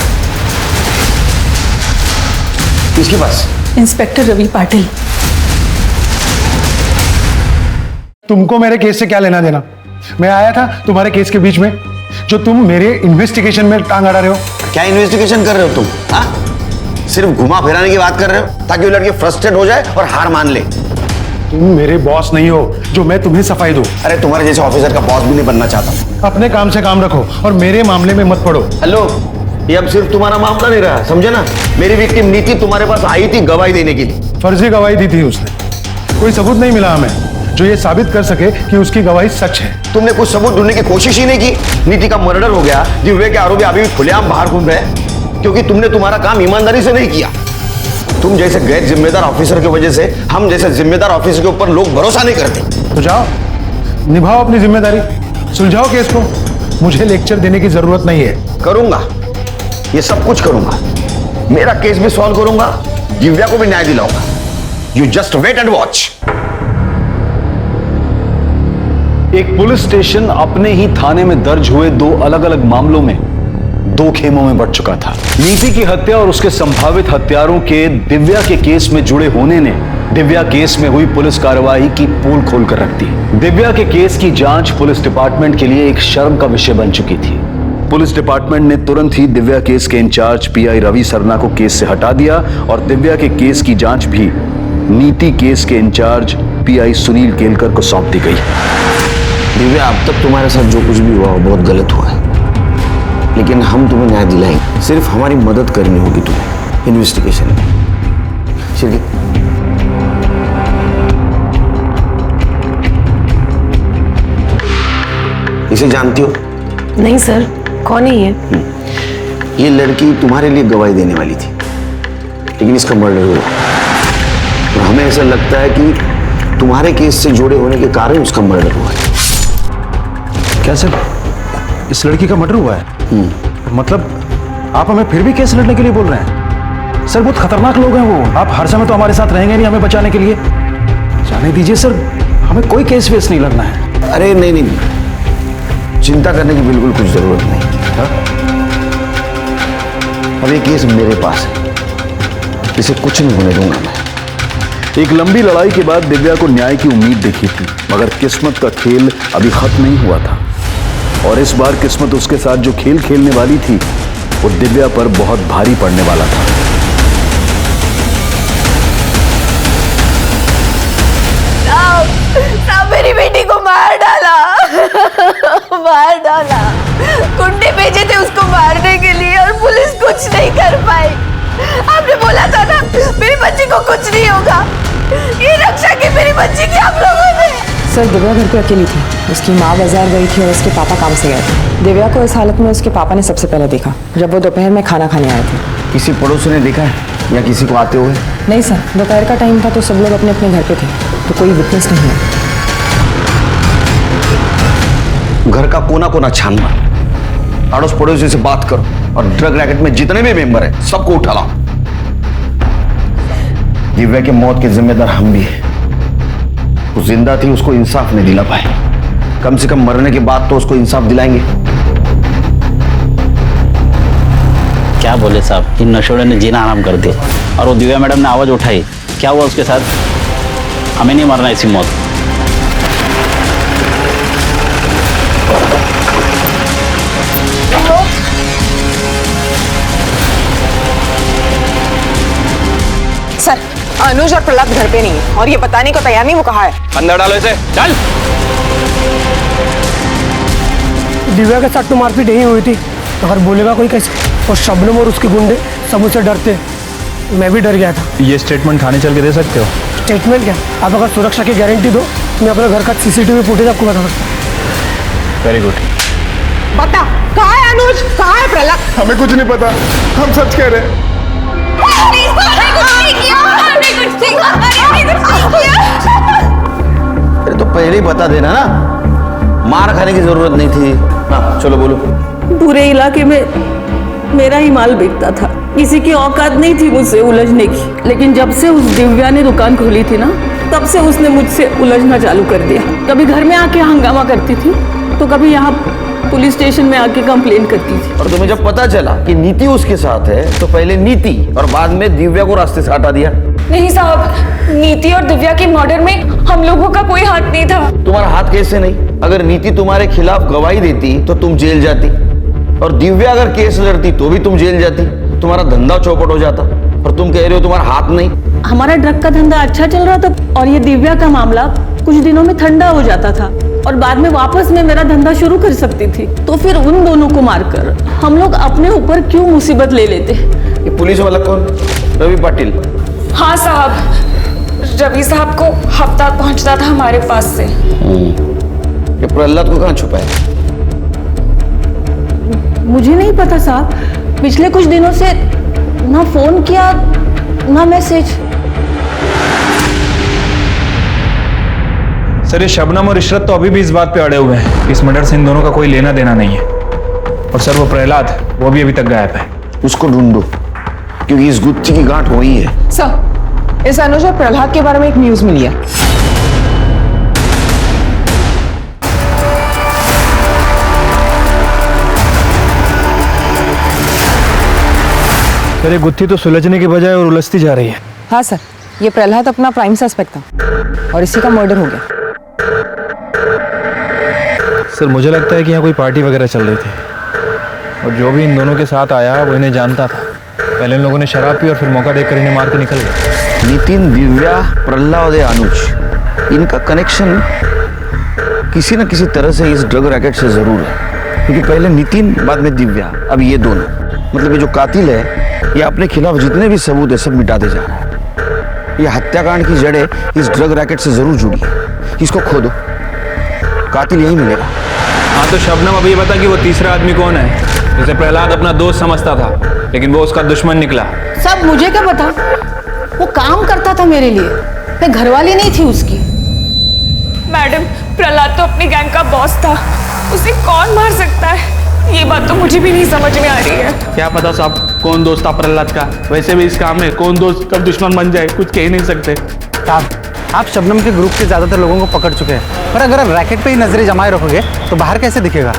किसके पास? इंस्पेक्टर रवि पाटिल। तुमको मेरे केस से क्या लेना देना? मैं आया था तुम्हारे केस के बीच में, जो तुम मेरे इन्वेस्टिगेशन में टांग अड़ा रहे हो। क्या इन्वेस्टिगेशन कर रहे हो तुम? हाँ? सिर्फ घुमा फिराने की बात कर रहे हो ताकि वो लड़के फ्रस्ट्रेट हो जाए और हार मान ले। तुम मेरे बॉस नहीं हो जो मैं तुम्हें सफाई दूं। अरे तुम्हारे जैसे ऑफिसर का बॉस भी नहीं बनना चाहता। अपने काम से काम रखो और मेरे मामले में मत पड़ो। हेलो, ये अब सिर्फ तुम्हारा मामला नहीं रहा, समझे ना? मेरी विक्टिम नीति तुम्हारे पास आई थी गवाही देने के लिए। फर्जी गवाही दी थी उसने। कोई सबूत नहीं मिला हमें जो ये साबित कर सके कि उसकी गवाही सच है। तुमने कुछ सबूत ढूंढने की कोशिश ही नहीं की। नीति का मर्डर हो गया, दिव्या के आरोपी अभी भी खुलेआम बाहर घूम रहे हैं, क्योंकि तुमने तुम्हारा काम ईमानदारी से नहीं किया। तुम जैसे गैर जिम्मेदार ऑफिसर की वजह से हम जैसे जिम्मेदार ऑफिसर के ऊपर लोग भरोसा नहीं करते। तो जाओ, निभाओ अपनी जिम्मेदारी, सुलझाओ केस को। मुझे लेक्चर देने की जरूरत नहीं है। करूंगा, ये सब कुछ करूंगा। मेरा केस भी सॉल्व करूंगा, दिव्या को भी न्याय दिलाऊंगा। You just wait and watch. एक पुलिस स्टेशन अपने ही थाने में दर्ज हुए दो अलग अलग मामलों में दो खेमों में बंट चुका था। नीति की हत्या और उसके संभावित हत्यारों के दिव्या के केस में जुड़े होने ने दिव्या केस में हुई पुलिस कार्रवाई की पोल खोल कर रख दी। दिव्या के केस की जांच पुलिस डिपार्टमेंट के लिए एक शर्म का विषय बन चुकी थी। पुलिस डिपार्टमेंट ने तुरंत ही दिव्या केस के इंचार्ज पीआई रवि सरना को केस से हटा दिया और दिव्या के केस की जांच भी नीति केस के इंचार्ज पीआई सुनील केलकर को सौंप दी गई। दिव्या, अब तक तुम्हारे साथ जो कुछ भी हुआ वो बहुत गलत हुआ है, लेकिन हम तुम्हें न्याय दिलाएंगे। सिर्फ हमारी मदद करनी होगी तुम्हें इन्वेस्टिगेशन में। श्री, इसे जानती हो? नहीं सर, कौन है ये? ये लड़की तुम्हारे लिए गवाही देने वाली थी, लेकिन इसका मर्डर हुआ और हमें ऐसा लगता है कि तुम्हारे केस से जुड़े होने के कारण उसका मर्डर हुआ है। क्या सर, इस लड़की का मर्डर हुआ है? मतलब आप हमें फिर भी केस लड़ने के लिए बोल रहे हैं? सर बहुत खतरनाक लोग हैं वो। आप हर समय तो हमारे साथ रहेंगे नहीं हमें बचाने के लिए। जाने दीजिए सर, हमें कोई केस वेस नहीं लड़ना है। अरे नहीं नहीं, चिंता करने की बिल्कुल कुछ जरूरत नहीं। अब ये केस मेरे पास है, इसे कुछ नहीं होने दूंगा मैं। एक लंबी लड़ाई के बाद दिव्या को न्याय की उम्मीद दिखी थी, मगर किस्मत का खेल अभी खत्म नहीं हुआ था और इस बार किस्मत उसके साथ जो खेल खेलने वाली थी वो दिव्या पर बहुत भारी पड़ने वाला था। साहब मेरी बेटी को मार डाला। मार डाला। गुंडे भेजे थे उसको मारने के लिए और पुलिस कुछ नहीं कर पाई। आपने बोला था ना मेरी बच्ची को कुछ नहीं होगा। ये रक्षा की मेरी बच्ची की आप लोगों ने। सर दिव्या घर पे अकेली थी। उसकी माँ बाजार गई थी और उसके पापा काम से गए थे। दिव्या को इस हालत में उसके पापा ने सबसे पहले देखा जब वो दोपहर में खाना खाने आए थे। किसी पड़ोसी ने देखा है या किसी को आते हुए? नहीं सर, दोपहर का टाइम था तो सब लोग अपने अपने घर पे थे, तो कोई विटनेस नहीं है। घर का कोना कोना छान मार, अड़ोस पड़ोसी से बात करो और ड्रग रैकेट में जितने भी मेंबर हैं सबको उठा लाओ। दिव्या की मौत के जिम्मेदार हम भी हैं। वो जिंदा थी, उसको इंसाफ नहीं दिला पाए, कम से कम मरने के बाद तो उसको इंसाफ दिलाएंगे। क्या बोले साहब, इन नशोड़े ने जीना आराम कर दिया और वो दिव्या मैडम ने आवाज उठाई। क्या हुआ उसके साथ? हमें नहीं मरना ऐसी मौत। सर, अनुज और प्रहलाद घर पे नहीं है और ये बताने को तैयार नहीं वो कहाँ है। अंदर डालो इसे, चल। दिव्या के साथ तो मारपीट यही हुई थी, अगर बोलेगा कोई कैसे? और शबनम और उसके गुंडे सब उसे डरते, मैं भी डर गया था। ये स्टेटमेंट थाने चल के दे सकते हो? स्टेटमेंट क्या, आप अगर सुरक्षा की गारंटी दो मैं अपने घर का सीसीटीवी फुटेज आपको बता सकता हूँ। Very good. बता, कहाँ है अनुज, कहाँ है प्रहलाद? हमें कुछ नहीं पता, हम सच कह रहे हैं। अरे तो पहले ही बता देना ना, मार खाने की जरूरत नहीं थी। हाँ चलो बोलो। पूरे इलाके में मेरा ही माल बिकता था, किसी की औकात नहीं थी मुझसे उलझने की। लेकिन जब से उस दिव्या ने दुकान खोली थी ना, तब से उसने मुझसे उलझना चालू कर दिया। कभी घर में आके हंगामा करती थी तो कभी यहाँ पुलिस स्टेशन में आके कंप्लेन करती थी। और तुम्हें जब पता चला कि नीति उसके साथ है तो पहले नीति और बाद में दिव्या को रास्ते से हटा दिया। नहीं साहब, नीति और दिव्या के मर्डर में हम लोगों का कोई हाथ नहीं था। तुम्हारा हाथ कैसे नहीं? अगर नीति तुम्हारे खिलाफ गवाही देती तो तुम जेल जाती, और दिव्या अगर केस लड़ती तो भी तुम जेल जाती, तुम्हारा धंधा चौपट हो जाता। और तुम कह रहे हो तुम्हारा हाथ नहीं। हमारा ड्रग का धंधा अच्छा चल रहा था और ये दिव्या का मामला कुछ दिनों में ठंडा हो जाता था और बाद में वापस मैं मेरा धंधा शुरू कर सकती थी। तो फिर उन दोनों को मारकर हम लोग अपने ऊपर क्यों मुसीबत ले लेते? ये पुलिस वाला कौन? रवि पाटिल। हाँ साहब, रवि साहब को हफ्ता पहुंचता था हमारे पास से। ये प्रहलाद को कहाँ छुपाया? मुझे नहीं पता साहब, पिछले कुछ दिनों से ना फोन किया ना मैसेज। सर ये शबनम और इशरत तो अभी भी इस बात पे अड़े हुए हैं, इस मर्डर से इन दोनों का कोई लेना देना नहीं है। और सर वो प्रहलाद, वो भी अभी तक गायब है। उसको ढूंढो, क्योंकि इस गुत्थी की गांठ वही है। सर, इस अनुज और प्रहलाद के बारे में एक न्यूज मिली है। सर ये गुत्थी तो सुलझने के बजाय और उलझती जा रही है। हाँ सर, ये प्रहलाद अपना प्राइम सस्पेक्ट था और इसी का मर्डर हो गया। सर मुझे लगता है कि यहाँ कोई पार्टी वगैरह चल रही थी और जो भी इन दोनों के साथ आया वो इन्हें जानता था। पहले इन लोगों ने शराब पी और फिर मौका देखकर इन्हें मार के निकल गए। नितिन, दिव्या, प्रहलाद और अनुज, इनका कनेक्शन किसी न किसी तरह से इस ड्रग रैकेट से जरूर है। क्योंकि पहले नितिन, बाद में दिव्या, अब ये दोनों। मतलब ये जो कातिल है ये अपने खिलाफ जितने भी सबूत है सब मिटाते जा रहा है। ये हत्याकांड की जड़ें इस ड्रग रैकेट से जरूर जुड़ी है। इसको खोदो, कातिल यही मिलेगा। हाँ तो शबनम अभी बता कि वो तीसरा आदमी कौन है, जिसे प्रहलाद अपना दोस्त समझता था लेकिन वो उसका दुश्मन निकला। सब मुझे क्या पता, वो काम करता था मेरे लिए, मैं घरवाली नहीं थी उसकी। मैडम, प्रहलाद तो अपनी गैंग का बॉस था, उसे कौन मार सकता है? ये बात तो मुझे भी नहीं समझ में आ रही है। क्या पता साहब कौन दोस्त था प्रहलाद का। वैसे भी इस काम में कौन दोस्त कब दुश्मन बन जाए कुछ कह ही नहीं सकते। साहब, आप शबनम के ग्रुप के ज्यादातर लोगों को पकड़ चुके हैं, पर अगर आप रैकेट पे ही नजरें जमाए रखोगे तो बाहर कैसे दिखेगा?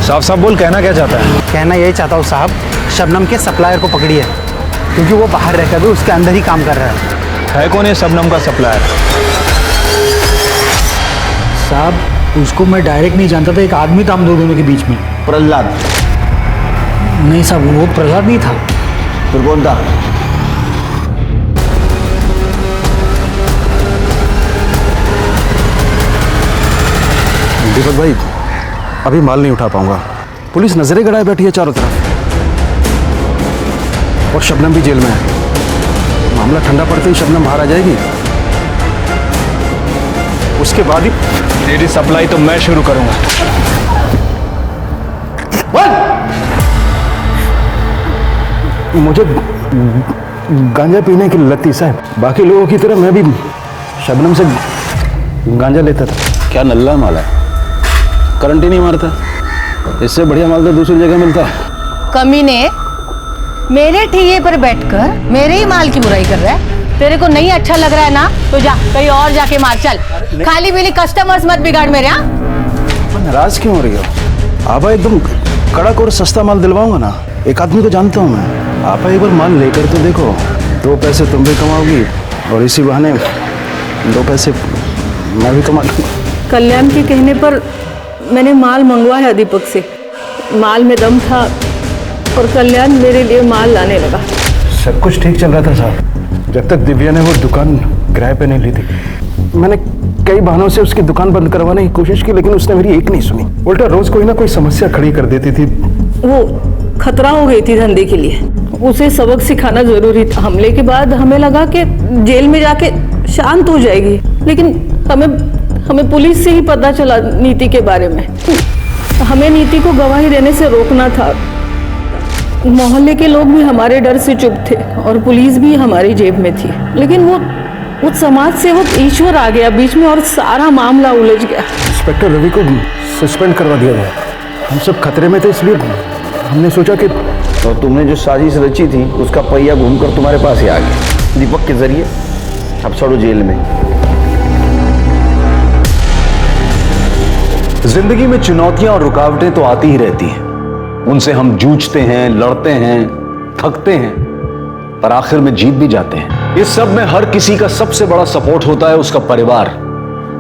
साफ साफ बोल, कहना क्या चाहता है? कहना यही चाहता हूँ साहब, शबनम के सप्लायर को पकड़िए, क्योंकि वो बाहर रहकर भी उसके अंदर ही काम कर रहा है। कौन है शबनम का सप्लायर? साहब उसको मैं डायरेक्ट नहीं जानता था, एक आदमी था हम दोनों के बीच में। प्रहलाद? नहीं साहब, वो प्रहलाद नहीं था। फिर कौन था? दीपक भाई, अभी माल नहीं उठा पाऊंगा, पुलिस नजरें गड़ाए बैठी है चारों तरफ और शबनम भी जेल में है। मामला ठंडा पड़ते ही शबनम बाहर आ जाएगी। उसके बाद ही तेरी सप्लाई तो मैं शुरू करूंगा। मुझे गांजा पीने की लत थी साहब, बाकी लोगों की तरह मैं भी शबनम से गांजा लेता था। क्या नल्ला माल है, करंट ही नहीं मारता। इससे बढ़िया माल तो दूसरी जगह मिलता है। कमीने, मेरे ठेले पर बैठकर मेरे ही माल की बुराई कर रहा है। तेरे को नहीं अच्छा लग रहा है ना, तो जा कहीं और जाके मार। चल, खाली पीली कस्टमर्स मत बिगाड़ मेरे। यहाँ नाराज क्यों हो रही हो? आपा एकदम कड़क और सस्ता माल दिलवाऊंगा ना। एक आदमी को जानता हूँ मैं, आपा एक बार माल लेकर तो देखो, 2 पैसे तुम भी कमाओगी और इसी बहाने 2 पैसे मैं भी कमा लूंगा। कल्याण के कहने पर मैंने माल मंगवाया दीपक से। माल में दम था और कल्याण मेरे लिए माल लाने लगा। सब कुछ ठीक चल रहा था साहब, जब तक दिव्या ने वो दुकान किराए पे नहीं ली थी। मैंने कई बहानों से उसकी दुकान बंद करवाने की कोशिश की, लेकिन उसने मेरी एक नहीं सुनी। उल्टा रोज कोई ना कोई समस्या खड़ी कर देती थी। वो खतरा हो गई थी धंधे के लिए, उसे सबक सिखाना जरूरी था। हमले के बाद हमें लगा कि जेल में जाके शांत हो जाएगी, लेकिन हमें पुलिस से ही पता चला नीति के बारे में। हमें नीति को गवाही देने से रोकना था। मोहल्ले के लोग भी हमारे डर से चुप थे और पुलिस भी हमारी जेब में थी। लेकिन वो समाज सेवक ईश्वर आ गया बीच में और सारा मामला उलझ गया। इंस्पेक्टर रवि को सस्पेंड करवा दिया गया। हम सब खतरे में थे, इसलिए हमने सोचा कि तो तुमने जो साजिश रची थी उसका पहिया घूमकर तुम्हारे पास ही आ गया दीपक के जरिए। अब सड़ो जेल में। जिंदगी में चुनौतियां और रुकावटें तो आती ही रहती हैं। उनसे हम जूझते हैं, लड़ते हैं, थकते हैं, पर आखिर में जीत भी जाते हैं। इस सब में हर किसी का सबसे बड़ा सपोर्ट होता है उसका परिवार,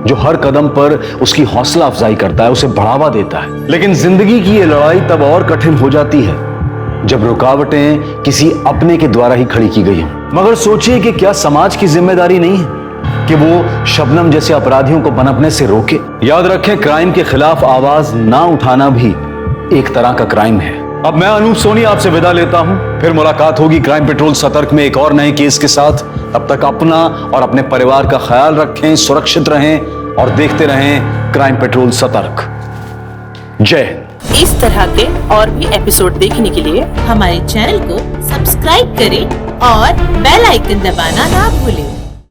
जो हर कदम पर उसकी हौसला अफजाई करता है, उसे बढ़ावा देता है। लेकिन जिंदगी की ये लड़ाई तब और कठिन हो जाती है जब रुकावटें किसी अपने के द्वारा ही खड़ी की गई हैं। मगर सोचिए कि क्या समाज की जिम्मेदारी नहीं है कि वो शबनम जैसे अपराधियों को पनपने से रोके? याद रखें, क्राइम के खिलाफ आवाज ना उठाना भी एक तरह का क्राइम है। अब मैं अनूप सोनी आपसे विदा लेता हूं, फिर मुलाकात होगी क्राइम पेट्रोल सतर्क में एक और नए केस के साथ। तब तक अपना और अपने परिवार का ख्याल रखें, सुरक्षित रहें और देखते रहें क्राइम पेट्रोल सतर्क। जय हिंद। इस तरह के और भी एपिसोड देखने के लिए हमारे चैनल को सब्सक्राइब करें और बेल आइकन दबाना ना भूलें।